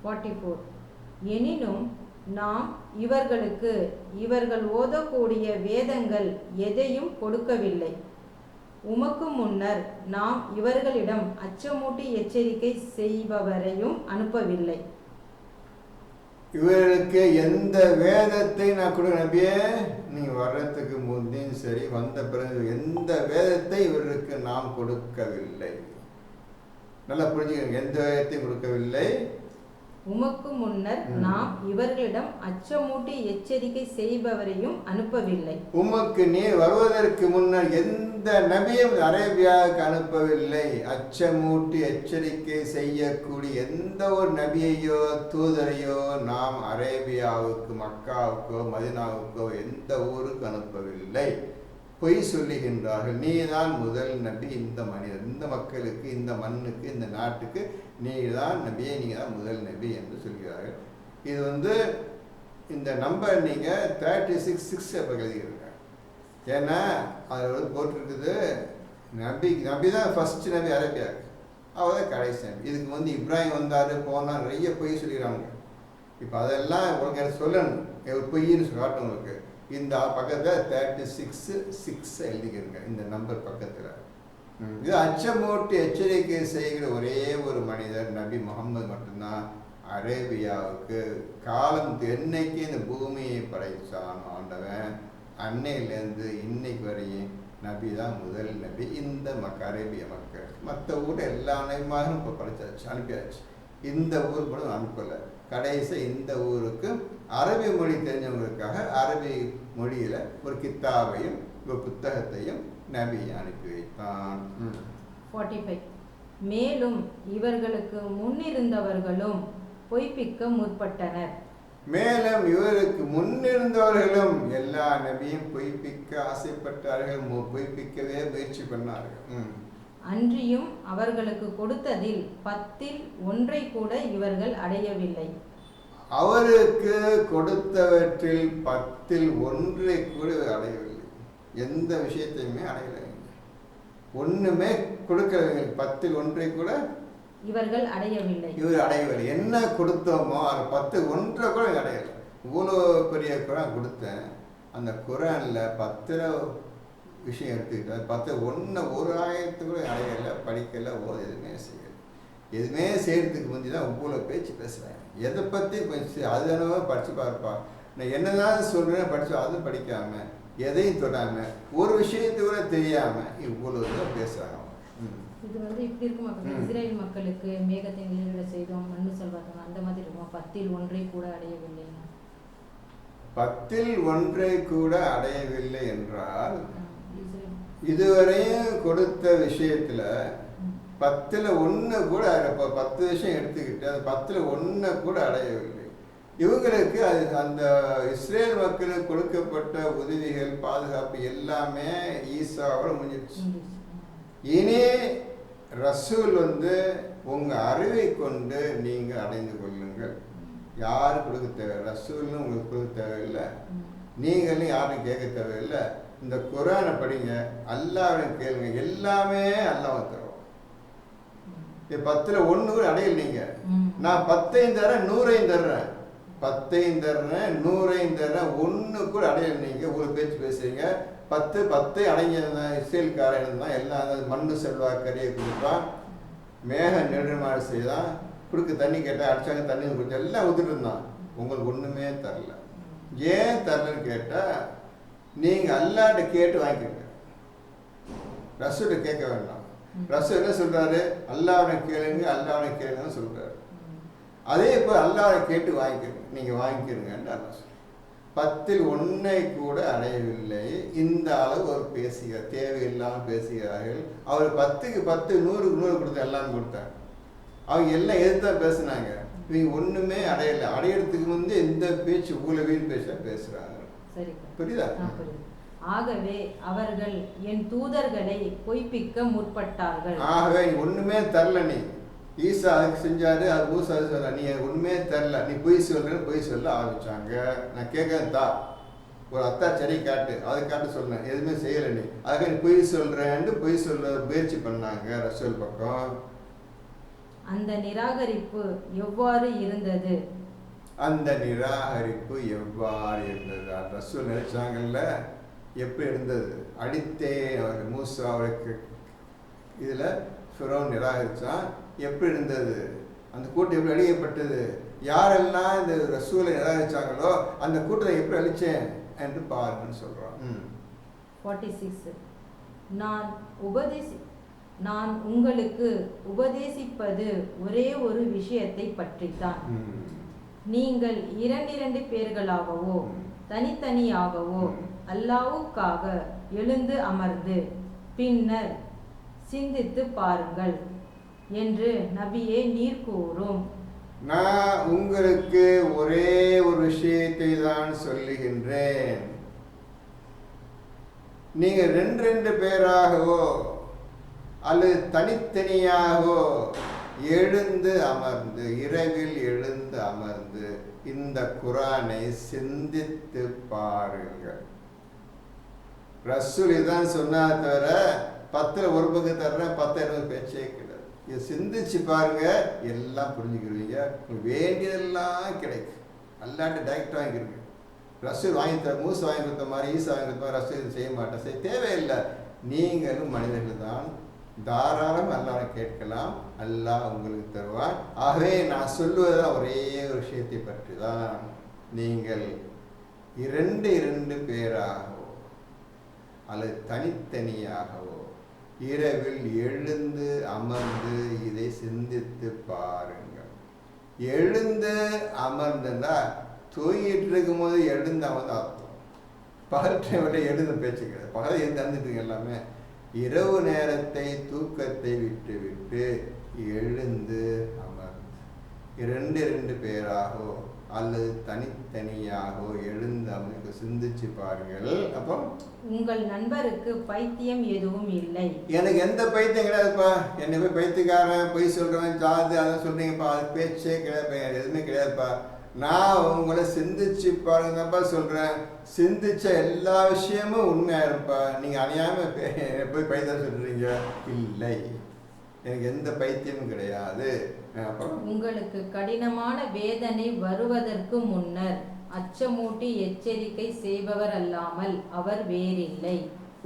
44 எனினும் நாம் இவர்களுக்கு இவர்கள் ஓதக்கூடிய வேதங்கள் எதையும் கொடுக்கவில்லை. உமக்கு முன்னர் நாம் இவர்களிடம் அச்சமூட்டி எச்சரிக்கை செய்பவரையும் அனுப்பவில்லை. இவர்களுக்கு எந்த வேதத்தை நான் கொடுக்க, நபியே நீங்க வர்றதுக்கு முந்தையும் சரி வந்த பிறகு எந்த வேதத்தை இவர்களுக்கு நாம் கொடுக்கவில்லை. நல்லா புரிஞ்சுக்கணும், எந்த வேதத்தையும் கொடுக்கவில்லை. உமக்கு முன்னர் நாம் இவர்களிடம் அச்சமூட்டி எச்சரிக்கை செய்பவரையும் அனுப்பவில்லை. உமக்கு நீ வருவதற்கு முன்னர் எந்த நபியும் அரேபியாவுக்கு அனுப்பவில்லை. அச்சமூட்டி எச்சரிக்கை செய்யக்கூடிய எந்த ஒரு நபியையோ தூதரையோ நாம் அரேபியாவுக்கு, மக்காவுக்கோ, மதினாவுக்கோ எந்த ஊருக்கு அனுப்பவில்லை. பொய் சொல்லுகின்றார்கள். நீ தான் முதல் நபி. இந்த மனிதர், இந்த மக்களுக்கு, இந்த மண்ணுக்கு, இந்த நாட்டுக்கு நீ தான் நபியே, நீங்கள் தான் முதல் நபி என்று சொல்கிறார்கள். இது இந்த நம்பர் நீங்கள் 36 எப்போ எழுதியிருக்க. ஏன்னா அதில் போட்டிருக்குது நபி தான் ஃபஸ்ட்டு நபி அரேபியாவுக்கு, அவர் தான் கடைசி நபி. இதுக்கு இப்ராஹிம் வந்தார் போனால் நிறைய பொய் சொல்லிடுறாங்க. இப்போ அதெல்லாம் உங்களுக்கு சொல்லணும், ஒரு பொய்ன்னு காட்டணும் உங்களுக்கு. இந்த பக்கத்தில் 36 எழுதிக்கிறங்க, இந்த நம்பர் பக்கத்தில். இது அச்சமூட்டி எச்சரிக்கை செய்கிற ஒரே ஒரு மனிதர் நபி முகமது மட்டும்தான். அரேபியாவுக்கு காலம் என்னைக்கு இந்த பூமியை படைத்தான் ஆண்டவன், அன்னையிலேருந்து இன்னைக்கு வரையும் நபி தான் முதல் நபி. இந்த அரேபிய மக்கள் மற்ற ஊர் எல்லா நபிமாரும் இப்போ படைச்சாச்சு, அனுப்பியாச்சு. இந்த ஊர் கூட அனுப்பலை. கடைசி இந்த ஊருக்கு அரபி மொழி தெரிஞ்சவங்களுக்காக அரபி மொழியில் ஒரு கித்தாபையும் ஒரு புத்தகத்தையும் நபி அனுப்பி வைத்தான். 45 மேலும் இவர்களுக்கு முன்னிருந்தவர்களும் பொய்ப்பிக்க முற்பட்டனர். மேலும் இவருக்கு முன்னிருந்தவர்களும் எல்லா நபியும் பொய்ப்பிக்க ஆசைப்பட்டார்கள், பொய்ப்பிக்கவே முயற்சி பண்ணார்கள். அன்றியும் அவர்களுக்கு கொடுத்ததில் 10ல் 1 கூட இவர்கள் அடையவில்லை. அவருக்கு கொடுத்தவற்றில் 10ல் 1 கூட அடையவில்லை. எந்த விஷயத்தையுமே அடையலை. ஒண்ணுமே கொடுக்கறவங்க 10ல் 1 கூட இவர்கள் அடையவில்லை. இவர் அடையவில்லை. என்ன கொடுத்தோமோ அது 10ல் 1 கூட அடையலை. இவ்வளோ பெரிய குரான் கொடுத்தேன். அந்த குரானில் 10 விஷயம் எடுத்துக்கிட்டா 10ல் 1 ஒரு ஆயத்து கூட அடையலை, படிக்கலை, எதுவுமே செய்யலை. எதுவுமே செய்யறதுக்கு முந்தி தான் இவ்வளோ பேச்சு பேசுகிறேன். எதை பற்றி பேச்சு அது என்னவோ படித்து பார்ப்பா. நான் என்னதான் சொல்கிறேன் படித்து அதுவும் படிக்காமல் எதையும் தொடாமல் ஒரு விஷயத்தை கூட தெரியாமல் இவ்வளோ தான் பேசுகிறாங்க. இது இப்படி இருக்குமா? இஸ்ரேல் மக்களுக்கு மேகத்தை நிலையிட செய்தோம், மண்ணு செல்வாங்க, அந்த மாதிரி இருக்குமா? 10ல் 1 கூட அடையவில்லை. 10ல் 1 கூட அடையவில்லை என்றால் இதுவரையும் கொடுத்த விஷயத்துல 10ல் 1 கூட 10 விஷயம் எடுத்துக்கிட்டு அது 10ல் 1 கூட அடையவில்லை. இவங்களுக்கு அது அந்த இஸ்ரேல் மக்களுக்கு கொடுக்கப்பட்ட உதவிகள், பாதுகாப்பு எல்லாமே ஈசாவோட முடிஞ்சிடுச்சு. இனி ரசூல் உங்க அறிவை கொண்டு நீங்க அடைந்து கொள்ளுங்கள். யாரும் கொடுக்க தேவை, ரசூல்னு உங்களுக்கு கொடுக்க தேவையில்லை, நீங்களும் யாரும் கேட்க தேவையில்லை. இந்த குரானை படிங்க, அல்லாஹ்விடம் கேளுங்க, எல்லாமே அல்லாஹ் தருவான். 10ல் 1 கூட அடையல. நீங்க நான் 10ஐயும் தரேன், 100ஐயும் தர்றேன், 10ஐயும் தர்றேன், 100ஐயும் தர்றேன், 1 கூட அடையல. நீங்க ஒரு பேச்சு பேசுறீங்க. 10 அடைஞ்ச இஸ்ரேல்காரன் தான் எல்லாம் மண்ணு செல்வாக்கரையை கொடுப்பான், மேக நெடுமாறு செய்தான், குடுக்க தண்ணி கேட்டால் அடிச்சாங்க, தண்ணி கொடுத்தா எல்லாம் ஊத்துட்டு இருந்தான். உங்களுக்கு ஒன்றுமே தரல. ஏன் தரலன்னு கேட்டால் நீங்கள் அல்லாட்ட கேட்டு வாங்கிக்கோங்க, ரசூலை கேட்க வேண்டாம். ரசூல் என்ன சொல்கிறாரு? அல்லாஹ்வை கேளுங்க, அல்லாஹ்வை கேளுங்கன்னு சொல்கிறாரு. அதே இப்போ அல்லாஹ்வை கேட்டு வாங்கிக்கோங்க, நீங்கள் வாங்கிக்கிறீங்கன்னு அல்லா சொல்றார். 10ல் 1 கூட அடையவில்லை. இந்த அளவு அவர் பேசுகிறார், தேவையில்லாமல் பேசுகிறார்கள். அவர் 10க்கு 10, 100க்கு 100 கொடுத்து எல்லாம் கொடுத்தாங்க. அவங்க எல்லாம் எதிர்த்தான் பேசுனாங்க. இவங்க ஒன்றுமே அடையலை. அடையிறதுக்கு முந்தைய இந்த பேச்சு ஊழவின் பேசுகிறாங்க. புரியுதா? ஆகவே அவர்கள் என் தூதர்களை பொய்ப்பிக்க முற்பட்டார்கள். ஆகவே ஒண்ணுமே தரல. நீ ஈசா அதுக்கு செஞ்சாரு, அது மூசா சொல்ல, நீ ஒண்ணுமே தரல, நீ பொய் சொல்றேன்னு பொய் சொல்ல ஆரம்பிச்சாங்க. நான் கேட்கறதா ஒரு அத்தா சரி காட்டு, அதை காட்டு சொன்னேன், எதுவுமே செய்யலை. நீ அதுக்கு நீ பொய் சொல்றேன்னு பொய் சொல்ல முயற்சி பண்ணாங்க ரசூல் பக்கம். அந்த நிராகரிப்பு எவ்வாறு இருந்தது? அந்த நிராகரிப்பு எவ்வாறு இருந்தது? ரசூல் நினைச்சாங்கல்ல, எப்படி இருந்தது? அடித்தேன் அவருக்கு, மூசா அவருக்கு இதில் ஃபிரௌன் நிராகரித்தான். எப்படி இருந்தது? அந்த கூட்டம் எப்படி அழிக்கப்பட்டது? யாரெல்லாம் இந்த ரசூலை நிராகரித்தாங்களோ அந்த கூட்டத்தை எப்படி அழித்தேன் என்று பாருங்கன்னு சொல்கிறான். 46 நான் நான் உங்களுக்கு உபதேசிப்பது ஒரே ஒரு விஷயத்தை பற்றித்தான். நீங்கள் இரண்டிரண்டு பேர்களாகவோ தனித்தனியாகவோ அல்லாஹ்வுக்காக எழுந்து அமர்ந்து பின்னர் சிந்தித்து பாருங்கள் என்று நபியே நீர் கூறும். நான் உங்களுக்கு ஒரே ஒரு விஷயத்தை தான் சொல்லுகின்றேன். நீங்க ரெண்டு பேராகவோ அல்லது தனித்தனியாகவோ எழுந்து அமர்ந்து, இரவில் எழுந்து அமர்ந்து இந்த குரானை சிந்தித்து பாருங்கள். ரசூல் இதான் சொன்னா தவிர 10ல் ஒரு பக்கம் தர்றேன் 10 பேச்சே கிடையாது. இதை சிந்திச்சு பாருங்க, எல்லாம் புரிஞ்சுக்கிடுவீங்க. உங்களுக்கு வேண்டியதெல்லாம் கிடைக்கும். அல்லாட்ட டைரக்ட் வாங்கிக்கிறீங்க. ரசூல் வாங்கி தர, மூசு வாங்கி கொடுத்த மாதிரி, ஈசா வாங்கி கொடுத்த மாதிரி ரசூல் இது செய்ய மாட்டேன், செய்ய தேவையில்லை. நீங்களும் மனிதர்கள் தான், தாராளம் அல்லாஹ் கேட்கலாம், அல்லாஹ் உங்களுக்கு தருவான். ஆகவே நான் சொல்லுவதுதான் ஒரே ஒரு விஷயத்தை பற்றி தான். நீங்கள் இரண்டு பேராகவோ அல்லது தனித்தனியாகவோ இரவில் எழுந்து அமர்ந்து இதை சிந்தித்து பாருங்கள். எழுந்து அமர்ந்துன்னா தூங்கிட்டு இருக்கும் போது எழுந்து அமர்ந்து அர்த்தம். பகல் டைமில் எழுந்து பேச்சு கிடையாது. பகல் எழுந்து அந்துட்டுங்க எல்லாமே. இரவு நேரத்தை தூக்கத்தை விட்டு விட்டு எழுந்து அமர்ந்து இரண்டு பேராகவோ அல்லது தனித்தனியாகவோ எழுந்து அமர்ந்து சிந்திச்சு பாருங்கள். அப்போ உங்கள் நண்பருக்கு பைத்தியம் எதுவும் இல்லை. எனக்கு எந்த பைத்தியம் கிடையாதுப்பா. என்னை போய் பைத்தியக்காரன், பொய் சொல்றவன், ஜாதி அதை சொல்றீங்கப்பா, அது பேச்சே கிடையாது, எதுவுமே கிடையாதுப்பா. நான் உங்களை சிந்திச்சு பாருங்கப்பா சொல்றேன். சிந்திச்ச எல்லா விஷயமும் உண்மையா இருப்பா. நீங்க அநியாயமா போய் பைத்தியம் சொல்றீங்க. இல்லை, எனக்கு எந்த பைத்தியமும் கிடையாது. உங்களுக்கு கடினமான வேதனை வருவதற்கு முன்னர் அச்சமூட்டி எச்சரிக்கை செய்பவர் அல்லாமல் அவர் வேறில்லை.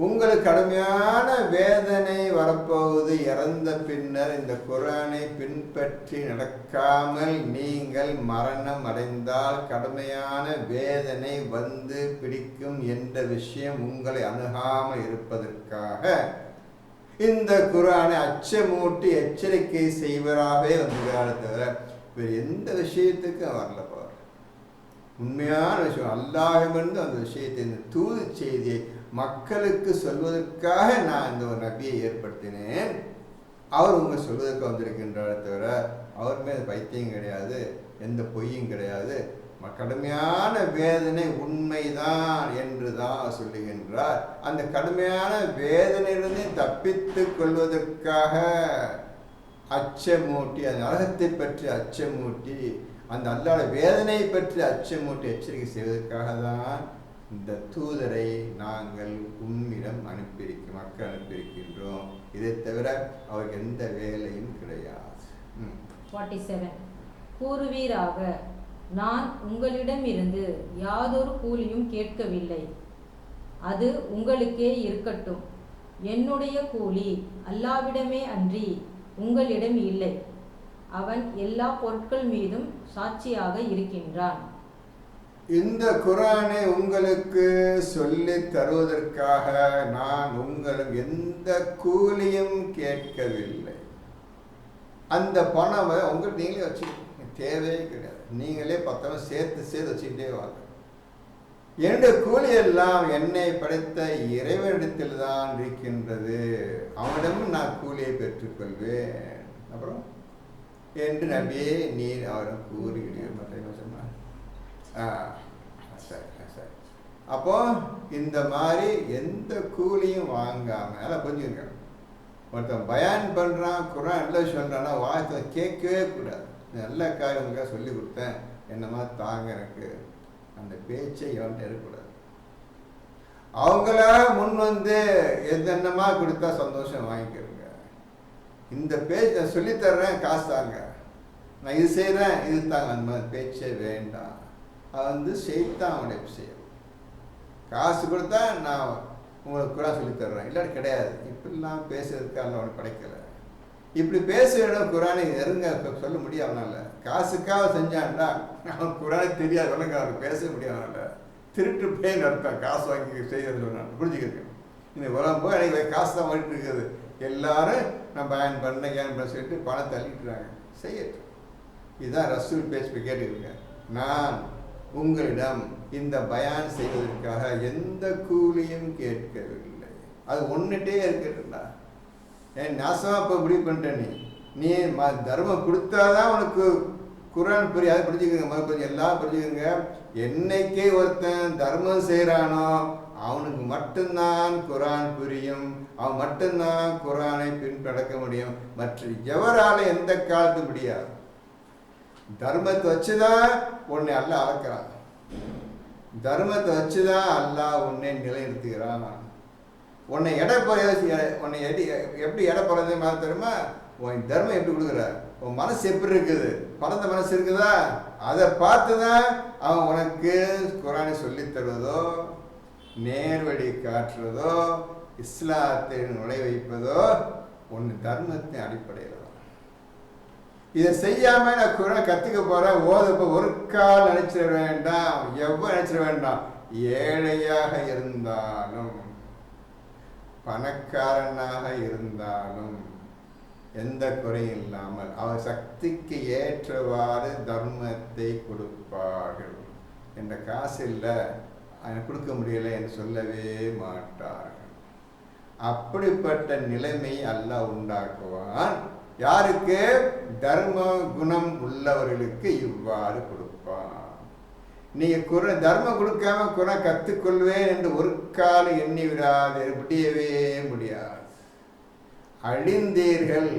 உங்களுக்கு கடுமையான வேதனை வரப்போகுது. இறந்த பின்னர் இந்த குர்ஆனை பின்பற்றி நடக்காமல் நீங்கள் மரணம் அடைந்தால் கடுமையான வேதனை வந்து பிடிக்கும் என்ற விஷயம் உங்களை அணுகாமல் இருப்பதற்காக இந்த குர்ஆனை அச்சமூட்டி எச்சரிக்கை செய்வராகவே வந்துகிறார் தவிர வேறு எந்த விஷயத்துக்கும் வரல. பார், உண்மையான விஷயம் அல்லாஹ்விடமிருந்து அந்த விஷயத்தை, இந்த தூது செய்தியை மக்களுக்கு சொல்வதற்காக நான் இந்த ஒரு நபியை ஏற்படுத்தினேன். அவர் உங்க சொல்வதற்கு வந்திருக்கின்றார் தவிர அவர் மேல் பைத்தியம் கிடையாது, எந்த பொய்யும் கிடையாது. கடுமையான வேதனை உண்மைதான் என்று தான் சொல்லுகின்றார். அந்த கடுமையான வேதனையிலிருந்து தப்பித்து கொள்வதற்காக அச்சமூட்டி, அந்த நரகத்தை பற்றி அச்சமூட்டி, அந்த அல்லாஹ்வுடைய வேதனையை பற்றி அச்சமூட்டி எச்சரிக்கை செய்வதற்காக தான் இந்த தூதரை நாங்கள் உம்மிடம் மக்கள் அனுப்பியிருக்கின்றோம். இதை தவிர அவருக்கு எந்த வேலையும் கிடையாது. 47 கூறுவீராக, நான் உங்களிடமிருந்து யாதொரு கூலியும் கேட்கவில்லை, அது உங்களுக்கே இருக்கட்டும். என்னுடைய கூலி அல்லாஹ்விடமே அன்றி உங்களிடம் இல்லை. அவன் எல்லா பொருட்கள் மீதும் சாட்சியாக இருக்கின்றான். இந்த குர்ஆனை உங்களுக்கு சொல்லி தருவதற்காக நான் உங்களிடம் எந்த கூலியும் கேட்கவில்லை. அந்த பணம் உங்களுக்கு நீங்களே வச்சுக்கணும், தேவையே கிடையாது. நீங்களே 10 சேர்த்து வச்சுக்கிட்டே வாங்க. என்னுடைய கூலி எல்லாம் என்னை படைத்த இறைவனிடத்தில் தான் இருக்கின்றது. அவனிடமும் நான் கூலியை பெற்றுக்கொள்வேன். அப்புறம் என்று நபியே நீர் அவரும் கூறுகிறீர்கள். மற்ற சொன்னார். சரி சரி. அப்போ இந்த மாதிரி எந்த கூலியும் வாங்காம, அதெல்லாம் புரிஞ்சுங்க. ஒருத்தன் பயான் பண்றான், குர்ஆன் நல்ல சொல்றான்னா வார்த்தை கேட்கவே கூடாது. நல்ல காரியங்களுக்காக சொல்லி கொடுத்தேன், என்னமா தாங்க எனக்கு, அந்த பேச்சை எவன்கிட்ட இருக்கக்கூடாது. அவங்களா முன் வந்து என்னமா கொடுத்தா சந்தோஷம் வாங்கிக்கிறேங்க. இந்த பேச்சை சொல்லித்தர்றேன், காசு தாங்க, நான் இது செய்கிறேன், இது தாங்க, அந்த மாதிரி பேச்சே வேண்டாம். அது வந்து செய்தான் அவனுடைய விஷயம். காசு கொடுத்தா நான் உங்களுக்கு கூட சொல்லித்தர்றேன், இல்லாட்டி கிடையாது. இப்படிலாம் பேசுறதுக்கு அல்ல அவனை படைக்கலை. இப்படி பேசுகிறோம் குர்ஆனை நெருங்க சொல்ல முடியும் அவனால. காசுக்காக செஞ்சான்டா அவன் குர்ஆனை தெரியாது, உனக்கு அவனுக்கு பேச முடியும். அவனால திருட்டு போய் நடத்தான், காசு வாங்கி செய்யறது சொன்னான். புரிஞ்சுக்கிறேன். இந்த உலகம் போய் எனக்கு காசு தான் ஓடிட்டு இருக்குது, எல்லாரும் நான் பயன் பண்ண சொல்லிட்டு பணம் தள்ளிட்டுறாங்க. செய்யட்டும். இதுதான் ரசூல் பேச்சு கேட்டுக்கிறேங்க. நான் உங்களிடம் இந்த பயான் செய்வதற்காக எந்த கூலியும் கேட்கவில்லை. அது ஒன்றுட்டே இருக்கிறதுடா. ஏன் நாசமாக இப்போ முடிவு பண்ணிட்டேன். நீ தர்மம் கொடுத்தாதான் உனக்கு குரான் புரியும். அதை புரிஞ்சுக்கோங்க. எல்லாம் புரிஞ்சுக்கோங்க. என்னைக்கே ஒருத்தன் தர்மம் செய்கிறானோ அவனுக்கு மட்டும்தான் குரான் புரியும். அவன் மட்டும்தான் குரானை பின்பற்ற முடியும். மற்ற எவரால எந்த காலத்து முடியாது. தர்மத்தை வச்சுதான் உன்னை அல்லாஹ் அளக்கிறான். தர்மத்தை வச்சுதான் அல்லாஹ் உன்னை நிலைநிறுத்துகிறான். உன்னை உன்னை எப்படி எடை போறது மாதிரி தெரியுமா? உன் தர்மம் எப்படி கொடுக்குற, உன் மனசு எப்படி இருக்குது, பரந்த மனசு இருக்குதா, அதை பார்த்துதான் அவன் உனக்கு குரானை சொல்லி தருவதோ, நேர்வழி காட்டுறதோ, இஸ்லாத்தை நுழை வைப்பதோ ஒன்று தர்மத்தின் அடிப்படையில் தான். இதை செய்யாம நான் குரான் கற்றுக்க போறேன், ஓதப்போ ஒரு கால் நினைச்சிட வேண்டாம், எவ்வளவு நினைச்சிட வேண்டாம். ஏழையாக இருந்தாலும் பணக்காரனாக இருந்தாலும் எந்த குறையும் இல்லாமல் அவர் சக்திக்கு ஏற்றவாறு தர்மத்தை கொடுப்பார்கள். என்ற காசு இல்லை, அதை கொடுக்க முடியலை என்று சொல்லவே மாட்டார்கள். அப்படிப்பட்ட நிலைமை அல்லாஹ் உண்டாக்குவான். யாருக்கு? தர்ம குணம் உள்ளவர்களுக்கு இவ்வாறு கொடுப்பான். நீங்க தர்மம் கொடுக்காம குணம் கற்றுக்கொள்வேன் என்று ஒரு காலம் எண்ணி விடாது, முடியவே முடியாது. அழிந்தீர்கள்.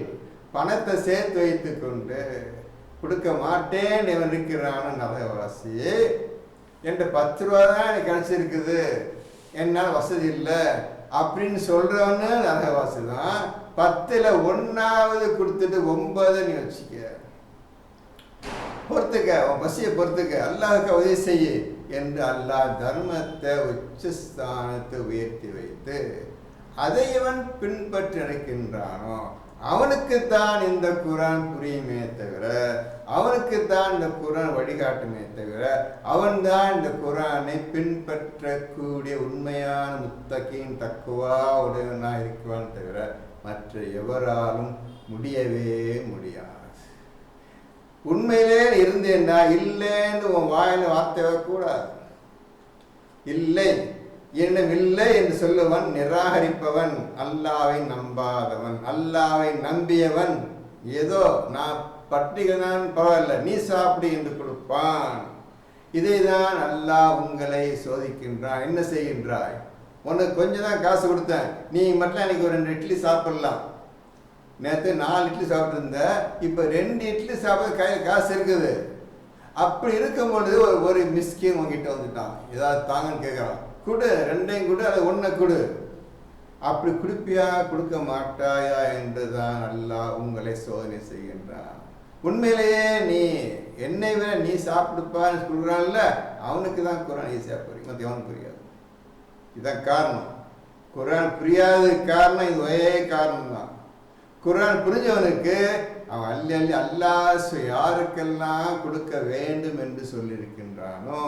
பணத்தை சேர்த்து வைத்து கொண்டு கொடுக்க மாட்டேன் இவன் இருக்கிறான நரகவாசி என்ற 10 ரூபா தான் எனக்கு கிடைச்சிருக்குது, என்னால் வசதி இல்லை அப்படின்னு சொல்றவன்னு நரகவாசி தான். 10ல் 1வது கொடுத்துட்டு 9 நீ வச்சுக்க, பொறுத்துக்க, உன் பசியை பொறுத்துக்க, அல்லாஹ்வுக்கு உதவி செய்ய என்று அல்லாஹ் தர்மத்தை உச்சஸ்தானத்தை உயர்த்தி வைத்து அதை இவன் பின்பற்றி நடக்கின்றானோ அவனுக்குத்தான் இந்த குரான் புரியுமே தவிர, அவனுக்குத்தான் இந்த குரான் வழிகாட்டுமே தவிர, அவன்தான் இந்த குரானை பின்பற்றக்கூடிய உண்மையான முத்தகீன் தக்குவா உடையவனாக இருக்குவான் தவிர மற்ற எவராலும் முடியவே முடியாது. உண்மையிலே இருந்தேன்னா இல்லைன்னு உன் வாயில வார்த்தை வரக்கூடாது. இல்லை என்னும் இல்லை என்று சொல்லுவன் நிராகரிப்பவன், அல்லாவை நம்பாதவன், அல்லாவை நம்பியவன். ஏதோ நான் பட்டிகதான் பரவாயில்ல, நீ சாப்பிடு என்று கொடுப்பான். இதைதான் அல்லாஹ் உங்களை சோதிக்கின்றான். என்ன செய்கின்றாய்? உனக்கு கொஞ்சம் தான் காசு கொடுத்தேன், நீ மட்டும் அன்னைக்கு ஒரு 2 இட்லி சாப்பிடலாம். நேற்று 4 இட்லி சாப்பிட்டுருந்த, இப்போ 2 இட்லி சாப்பிட கையில் காசு இருக்குது. அப்படி இருக்கும் பொழுது ஒரு மிஸ்கின் உங்ககிட்ட வந்துட்டான், ஏதாவது தாங்கன்னு கேட்குறான். கொடு, 2ஐயும் கொடு, அதை 1 கொடு. அப்படி கொடுப்பியா கொடுக்க மாட்டாயா என்றுதான் அல்லாஹ் உங்களை சோதனை செய்கின்றான். உண்மையிலேயே நீ என்னை விட நீ சாப்பிடுப்பான்னு சொல்கிறான்ல, அவனுக்கு தான் குரான் ஈஸியாக புரியும், மற்ற அவனுக்கு புரியாது. இதுதான் காரணம். குரான் புரியாத காரணம் இது ஒரே காரணம் தான். குரான் புரிஞ்சவனுக்கு அவன் அள்ளி அள்ளி அல்லாஹ் யாருக்கெல்லாம் கொடுக்க வேண்டும் என்று சொல்லியிருக்கின்றானோ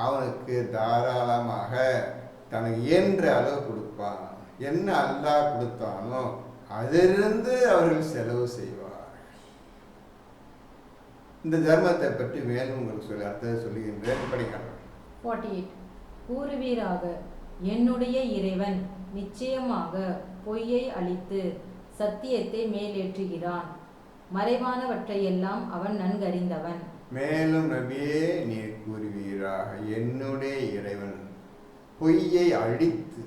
அவனுக்கு தாராளமாக தனக்கு இயன்ற அளவு கொடுப்பான். என்ன அல்லாஹ் கொடுத்தானோ அதிலிருந்து அவர்கள் செலவு செய்வார். இந்த தர்மத்தை பற்றி மேலும் உங்களுக்கு சொல்லி அடுத்தது சொல்லுகின்றேன், படிக்கலாம். 48. கூறுவீராக, என்னுடைய இறைவன் நிச்சயமாக பொய்யை அழித்து சத்தியத்தை மேலேற்றுகிறான். மறைவானவற்றையெல்லாம் அவன் நன்கறிந்தவன். மேலும் நபியே நீர் கூறுவீராக, என்னுடைய இறைவன் பொய்யை அழித்து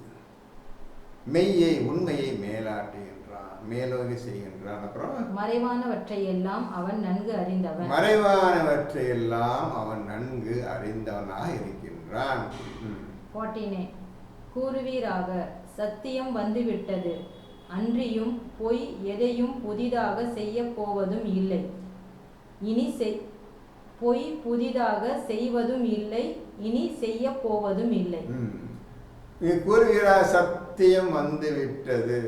மெய்யை உண்மையை மேலாட்டுகின்றான், மேலோங்கி செய்கின்றான். அப்புறம் மறைவானவற்றையெல்லாம் அவன் நன்கு அறிந்தவன். மறைவானவற்றையெல்லாம் அவன் நன்கு அறிந்தவனாக இருக்கின்றான். 49. கூறுவீராக, சத்தியம் வந்துவிட்டது, அன்றியும் பொய் எதையும் புதிதாக செய்ய போவதும் இல்லை, இனி பொய் புதிதாக செய்வதும் இல்லை, இனி செய்ய போவதும் இல்லை. கூறுகிறார், சத்தியம் வந்துவிட்டது,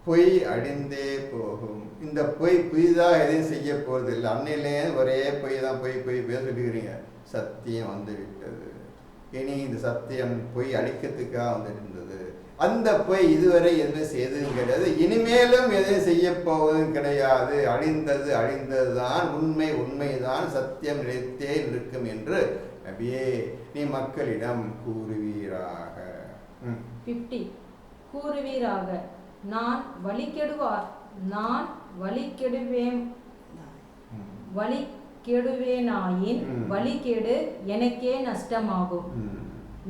பொய் அழிந்தே போகும். இந்த பொய் புதிதாக எதையும் செய்ய போவதில்லை. அன்னையிலே ஒரே பொய் தான், பொய் பொய் பேசிட்டுக்கிறீங்க. சத்தியம் வந்துவிட்டது, இனி இந்த சத்தியம் பொய் அழிக்கிறதுக்காக வந்திருந்தது. அந்த பொய் இதுவரை எதுவுமே செய்ததும் கிடையாது, இனிமேலும் எதையும் செய்ய போவதும் கிடையாது. அழிந்தது அழிந்ததுதான், உண்மை உண்மைதான், சத்தியம் நிலைத்தே இருக்கும் என்று நபியே நீ மக்களிடம் கூறுவீராக. 50 கூறுவீராக, நான் வழிகெடுவேனாயின் வழிகேடு எனக்கே நஷ்டமாகும்.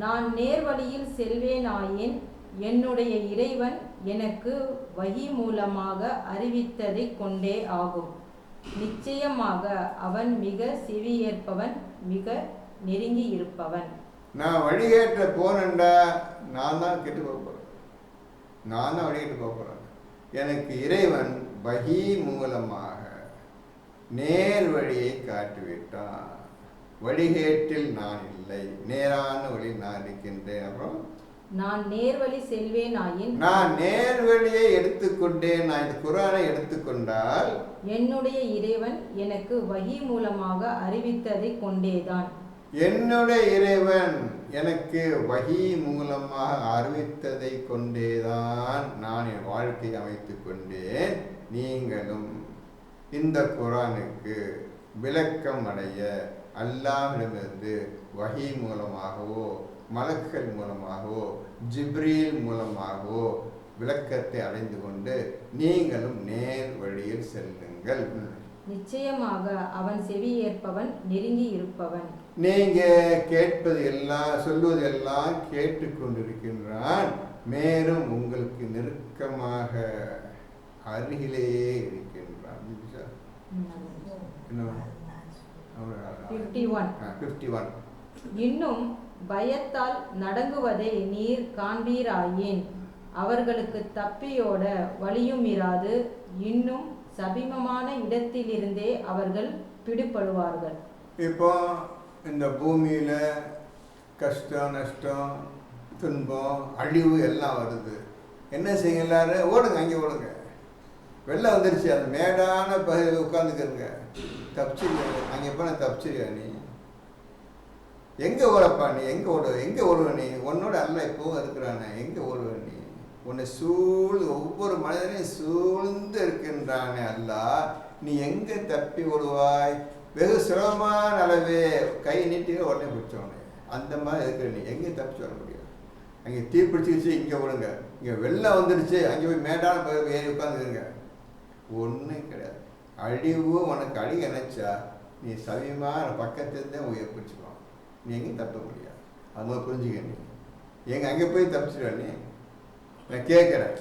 நான் நேர் வழியில் செல்வேனாயின் என்னுடைய இறைவன் எனக்கு வஹி மூலமாக அறிவித்ததைக் கொண்டே ஆகும். நிச்சயமாக அவன் மிக செவியேற்பவன், மிக நெருங்கி இருப்பவன். நான் வழிகேட்ட போனேன்டா, நான் தான் கெட்டு போகிறேன், நான் தான் வழிகேட்டு போகிறேன். எனக்கு இறைவன் வஹி மூலமாக நேர் வழியை காட்டிவிட்டான். வழிகேட்டில் நான் இல்லை, நேரான வழி நான் இருக்கின்றேன். அப்புறம் நான் நேர்வழி செல்வேனாயின், நான் நேர்வழியை எடுத்துக்கொண்டேன். நான் இந்த குர்ஆனை எடுத்துக்கொண்டால் என்னுடைய இறைவன் எனக்கு வஹி மூலமாக அறிவித்ததை கொண்டேதான். என்னுடைய இறைவன் எனக்கு வஹி மூலமாக அறிவித்ததை கொண்டேதான் நான் என் வாழ்க்கையை அமைத்துக் கொண்டேன். நீங்களும் இந்த குர்ஆனுக்கு விளக்கம் அடைய அல்லாஹ்விடமிருந்து வஹி மூலமாகவோ மலக்குகள் மூலமாகவோ ஜிப்ரீல் மூலமாகவோ விளக்கத்தை அடைந்து கொண்டு நீங்களும் நேர் வழியில் செல்லுங்கள். நிச்சயமாக அவன் செவி ஏற்பவன், நெருங்கி இருப்பவன். நீங்க கேட்பது எல்லாம் சொல்வது எல்லாம் கேட்டுக்கொண்டிருக்கின்றான், மேலும் உங்களுக்கு நெருக்கமாக அருகிலேயே இருக்கின்றான். 51 இன்னும் பயத்தால் நடங்குவதை நீர் காண்பீராயின் அவர்களுக்கு தப்பியோட வழியும் இராது. இன்னும் சபிமமான இடத்திலிருந்தே அவர்கள் பிடிபடுவார்கள். இப்போ இந்த பூமியில கஷ்டம் நஷ்டம் துன்பம் அழிவு எல்லாம் வருது. என்ன செய்யுங்க, எல்லாரும் ஓடுங்க, அங்கே ஓடுங்க. வெள்ளம் வந்துருச்சு, அந்த மேடான பகுதியில் உட்காந்துக்கிறங்க, தப்பிச்சிருக்க. அங்கே போனால் தப்பிச்சிருக்க. நீ எங்கே ஓடப்பா, நீ எங்கே ஓடுவ நீ? உன்னோட அல்ல இப்போவும் இருக்கிறானே, எங்கே ஓடுவ நீ? உன்னை ஒவ்வொரு மனிதனையும் சூழ்ந்து இருக்கின்றானே அல்லா, நீ எங்கே தப்பி ஓடுவாய்? வெகு சுலபமான அளவே கை நீட்டி உடனே பிடிச்சோடனே அந்த மாதிரி இருக்கிற நீ எங்கே தப்பிச்சு வர முடியாது? அங்கே தீ பிடிச்சிருச்சு, இங்கே ஓடுங்க. இங்கே வெள்ளம் வந்துடுச்சு, அங்கே போய் மேடான பகுதி ஏறி உட்காந்துருங்க. ஒன்றும் கிடையாது. அழிவு உனக்கு அழிக நினைச்சா நீ சமயமான பக்கத்துலேருந்தே உயிரை பிடிச்சிக்குவான். நீ எங்கேயும் தப்ப முடியாது. அது மாதிரி புரிஞ்சுக்க. நீ எங்கே அங்கே போய் தப்பிச்சிடுவ நீ? நான் கேட்குறேன்,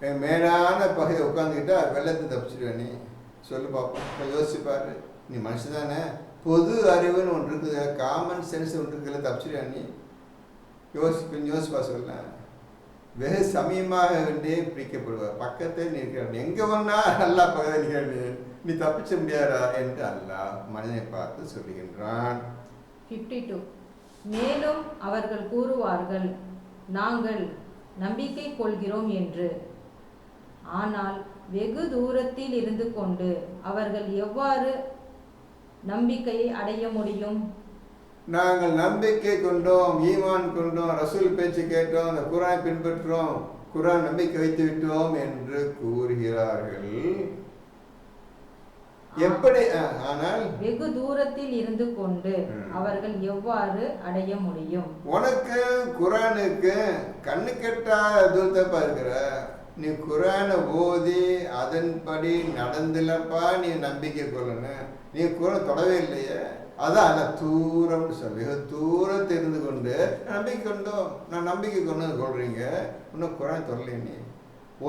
என் மேலான பகுதியை உட்காந்துக்கிட்டா வெள்ளத்தை தப்பிச்சிடுவ நீ? சொல்லு பார்ப்போம். இப்போ யோசிப்பாரு. நீ மனுஷன் தானே, பொது அறிவுன்னு ஒன்று இருக்குது, காமன் சென்ஸ் ஒன்று இருக்குதுல, தப்பிச்சிடுவ நீ? யோசிப்பா சொல்ல. வெகு சமயமாக வேண்டே பிடிக்கப்படுவார். பக்கத்தை நிற்கிறார். எங்கே வேணா நல்லா பக்கத்தில் நிற்கிறார். நீ தப்பிச்ச முடியாதா என்று அல்லாஹ் மனிதனை பார்த்து சொல்லுகின்றான். 52 மேலும் அவர்கள் கூறுவார்கள், நாங்கள் நம்பிக்கை கொள்கிறோம் என்று. ஆனால் வெகு தூரத்தில் இருந்து கொண்டு அவர்கள் எவ்வாறு நம்பிக்கையை அடைய முடியும்? நாங்கள் நம்பிக்கை கொண்டோம், ஈமான் கொண்டோம், ரசூல் பேச்சு கேட்டோம், அந்த குர்ஆனை பின்பற்றோம், குர்ஆன் நம்பிக்கை வைத்து விட்டோம் என்று கூறுகிறார்கள். எப்படி? ஆனால் வெகு தூரத்தில் இருந்து கொண்டு அவர்கள் எவ்வாறு அடைய முடியும்? உனக்கு குர்ஆனுக்கு கண்ணு கெட்டாத தூரத்தப்பா இருக்கிற நீ குர்ஆனை ஓதி அதன்படி நடந்துலப்பா நீ நம்பிக்கை கொள்ளணும். நீ குர்ஆன் தொடவே இல்லையே, அதான் அந்த தூரம்னு சொல்லி தூரத்தை இருந்து கொண்டு நம்பிக்கை கொண்டோம், நான் நம்பிக்கை கொண்டு சொல்றீங்க. இன்னும் குர்ஆன் தொடலை. நீ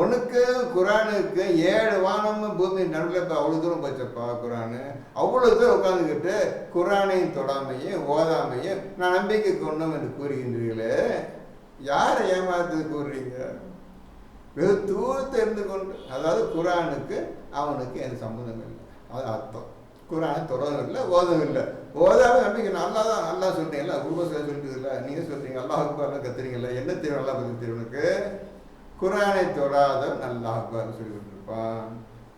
உனக்கு குர்ஆனுக்கு 7 வானமும் பூமி நடுவில் இப்போ அவ்வளோ தூரம் போச்சப்பா. குர்ஆனு அவ்வளோ தூரம் உட்காந்துக்கிட்டு குர்ஆனையும் தொடாமையும் ஓதாமையும் நான் நம்பிக்கை கொண்டோம் என்று கூறுகின்றீர்களே, யாரை ஏமாத்து கூறுறீங்க? வெகு தூரத்தை இருந்து கொண்டு, அதாவது குர்ஆனுக்கு அவனுக்கு எந்த சம்மந்தம் இல்லை. அது அர்த்தம். குர்ஆனை தொடரும் இல்லை, ஓதவும் இல்லை. ஓதாவே நம்பிக்கை நல்லா தான், நல்லா சொல்கிறீங்களா? குருபா சொல்லிட்டு இல்லை, நீங்கள் சொல்கிறீங்க அல்லாஹ் அக்பர்னு கத்துறீங்களா? என்ன தெரியும் நல்லா பற்றி தெரியும் உனக்கு? குர்ஆனை தொடாதவன் அல்லாஹ் அக்பர்னு சொல்லி கொடுத்துருப்பான்.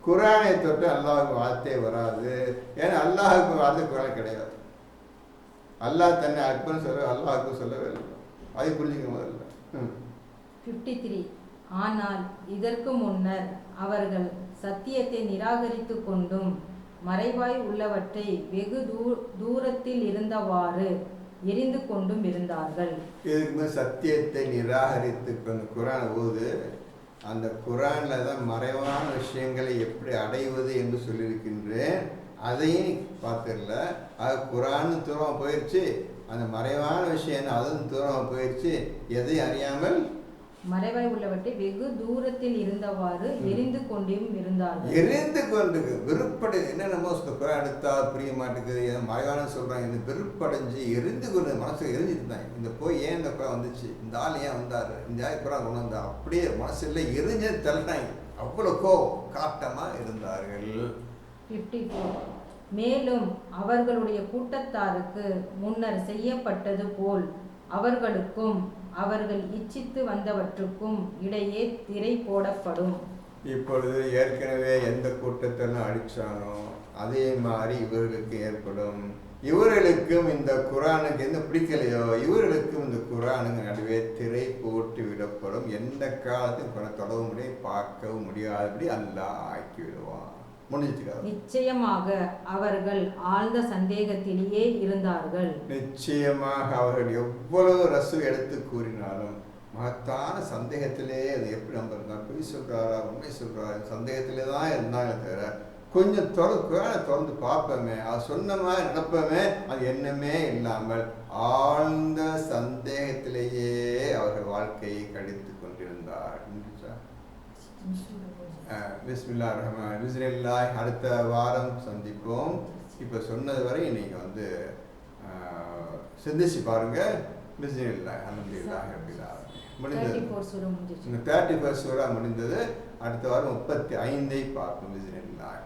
குர்ஆனை தொட்டு அல்லாஹுக்கு வார்த்தையே வராது. ஏன்னா அல்லாஹுக்கு வார்த்தை குர்ஆன் கிடையாது. அல்லாஹ் தன்னை அக்பர்னு சொல்ல, அல்லாஹுக்கு சொல்லவே இல்லை. அதை புரிஞ்சுக்க முதல்ல. 53. ஆனால் இதற்கு முன்னர் அவர்கள் சத்தியத்தை நிராகரித்து கொண்டும் மறைவாய் உள்ளவற்றை வெகு தூரத்தில் இருந்தவாறு எரிந்து கொண்டும் இருந்தார்கள். இதுக்கு சத்தியத்தை நிராகரித்து கொண்டு குரான் ஓது. அந்த குரான்ல தான் மறைவான விஷயங்களை எப்படி அடைவது என்று சொல்லியிருக்கின்றேன். அதையும் பார்த்துடல. அது குரான் தூரம் போயிடுச்சு, அந்த மறைவான விஷயம் அதுவும் தூரம் போயிடுச்சு. எதை அறியாமல் மறைவாய் உள்ளவற்றை வெகு தூரத்தில் இருந்தவாறு எரிந்து கொண்டும் இருந்தார்கள். எரிந்து கொண்டு வெறுப்படை என்ன நம்ம குரான் எடுத்தா புரிய மாட்டேங்குது, மறைவான சொல்றாங்க. இந்த வெறுப்படைஞ்சு எரிந்து கொண்டு மனசு எரிஞ்சிட்டு இருந்தாங்க. இந்த போய் ஏன் இந்த குரான் வந்துச்சு, இந்த ஆள் ஏன் வந்தாரு, இந்த ஆள் குரான் கொண்டு வந்தா, அப்படியே மனசுல எரிஞ்சு தள்ளினாங்க. அவ்வளோ காட்டமா இருந்தார்கள். 54. மேலும் அவர்களுடைய கூட்டத்தாருக்கு முன்னர் செய்யப்பட்டது போல் அவர்களுக்கும் அவர்கள் இச்சித்து வந்தவற்றுக்கும் இடையே திரை போடப்படும். இப்பொழுது ஏற்கனவே எந்த கூட்டத்தெல்லாம் அடிச்சானோ அதே மாதிரி இவர்களுக்கு ஏற்படும். இவர்களுக்கும் இந்த குரானுக்கு எந்த பிடிக்கலையோ இவர்களுக்கும் இந்த குரானுக்கு நடுவே திரை போட்டு விடப்படும். எந்த காலத்தையும் தொடவும் முடியாது, பார்க்கவும் முடியாதபடி அல்லாஹ் ஆக்கி விடுவான். நிச்சயமாக அவர்கள் ஆழ்ந்த சந்தேகத்திலேயே இருந்தார்கள். நிச்சயமாக அவர்கள் எவ்வளவு ரசு எடுத்து கூறினாலும் மகத்தான சந்தேகத்திலே அது எப்படி நம்ம இருந்தால் பொய் சொல்றாரா உண்மை சொல்றாரு சந்தேகத்திலே தான் இருந்தாங்க தவிர கொஞ்சம் தொடர்ந்து பார்ப்போமே, அது சொன்ன மாதிரி நடப்போமே, அது எண்ணமே இல்லாமல் ஆழ்ந்த சந்தேகத்திலேயே அவர்கள் வாழ்க்கையை கழித்து கொண்டிருந்தார். பிஸ்மில்லாஹிர் ரஹ்மானிர் ரஹீம். பிஸ்மில்லாஹ். அடுத்த வாரம் சந்திப்போம். இப்போ சொன்னது வரை நீங்கள் சிந்திச்சு பாருங்க. பிஸ்மில்லாஹ் அல்ஹம்துலில்லாஹி ரப்பில் ஆலமீன். முடிந்தது. 34 சூரா முடிந்தது. அடுத்த வாரம் 35 பார்ப்போம். பிஸ்மில்லாஹ்.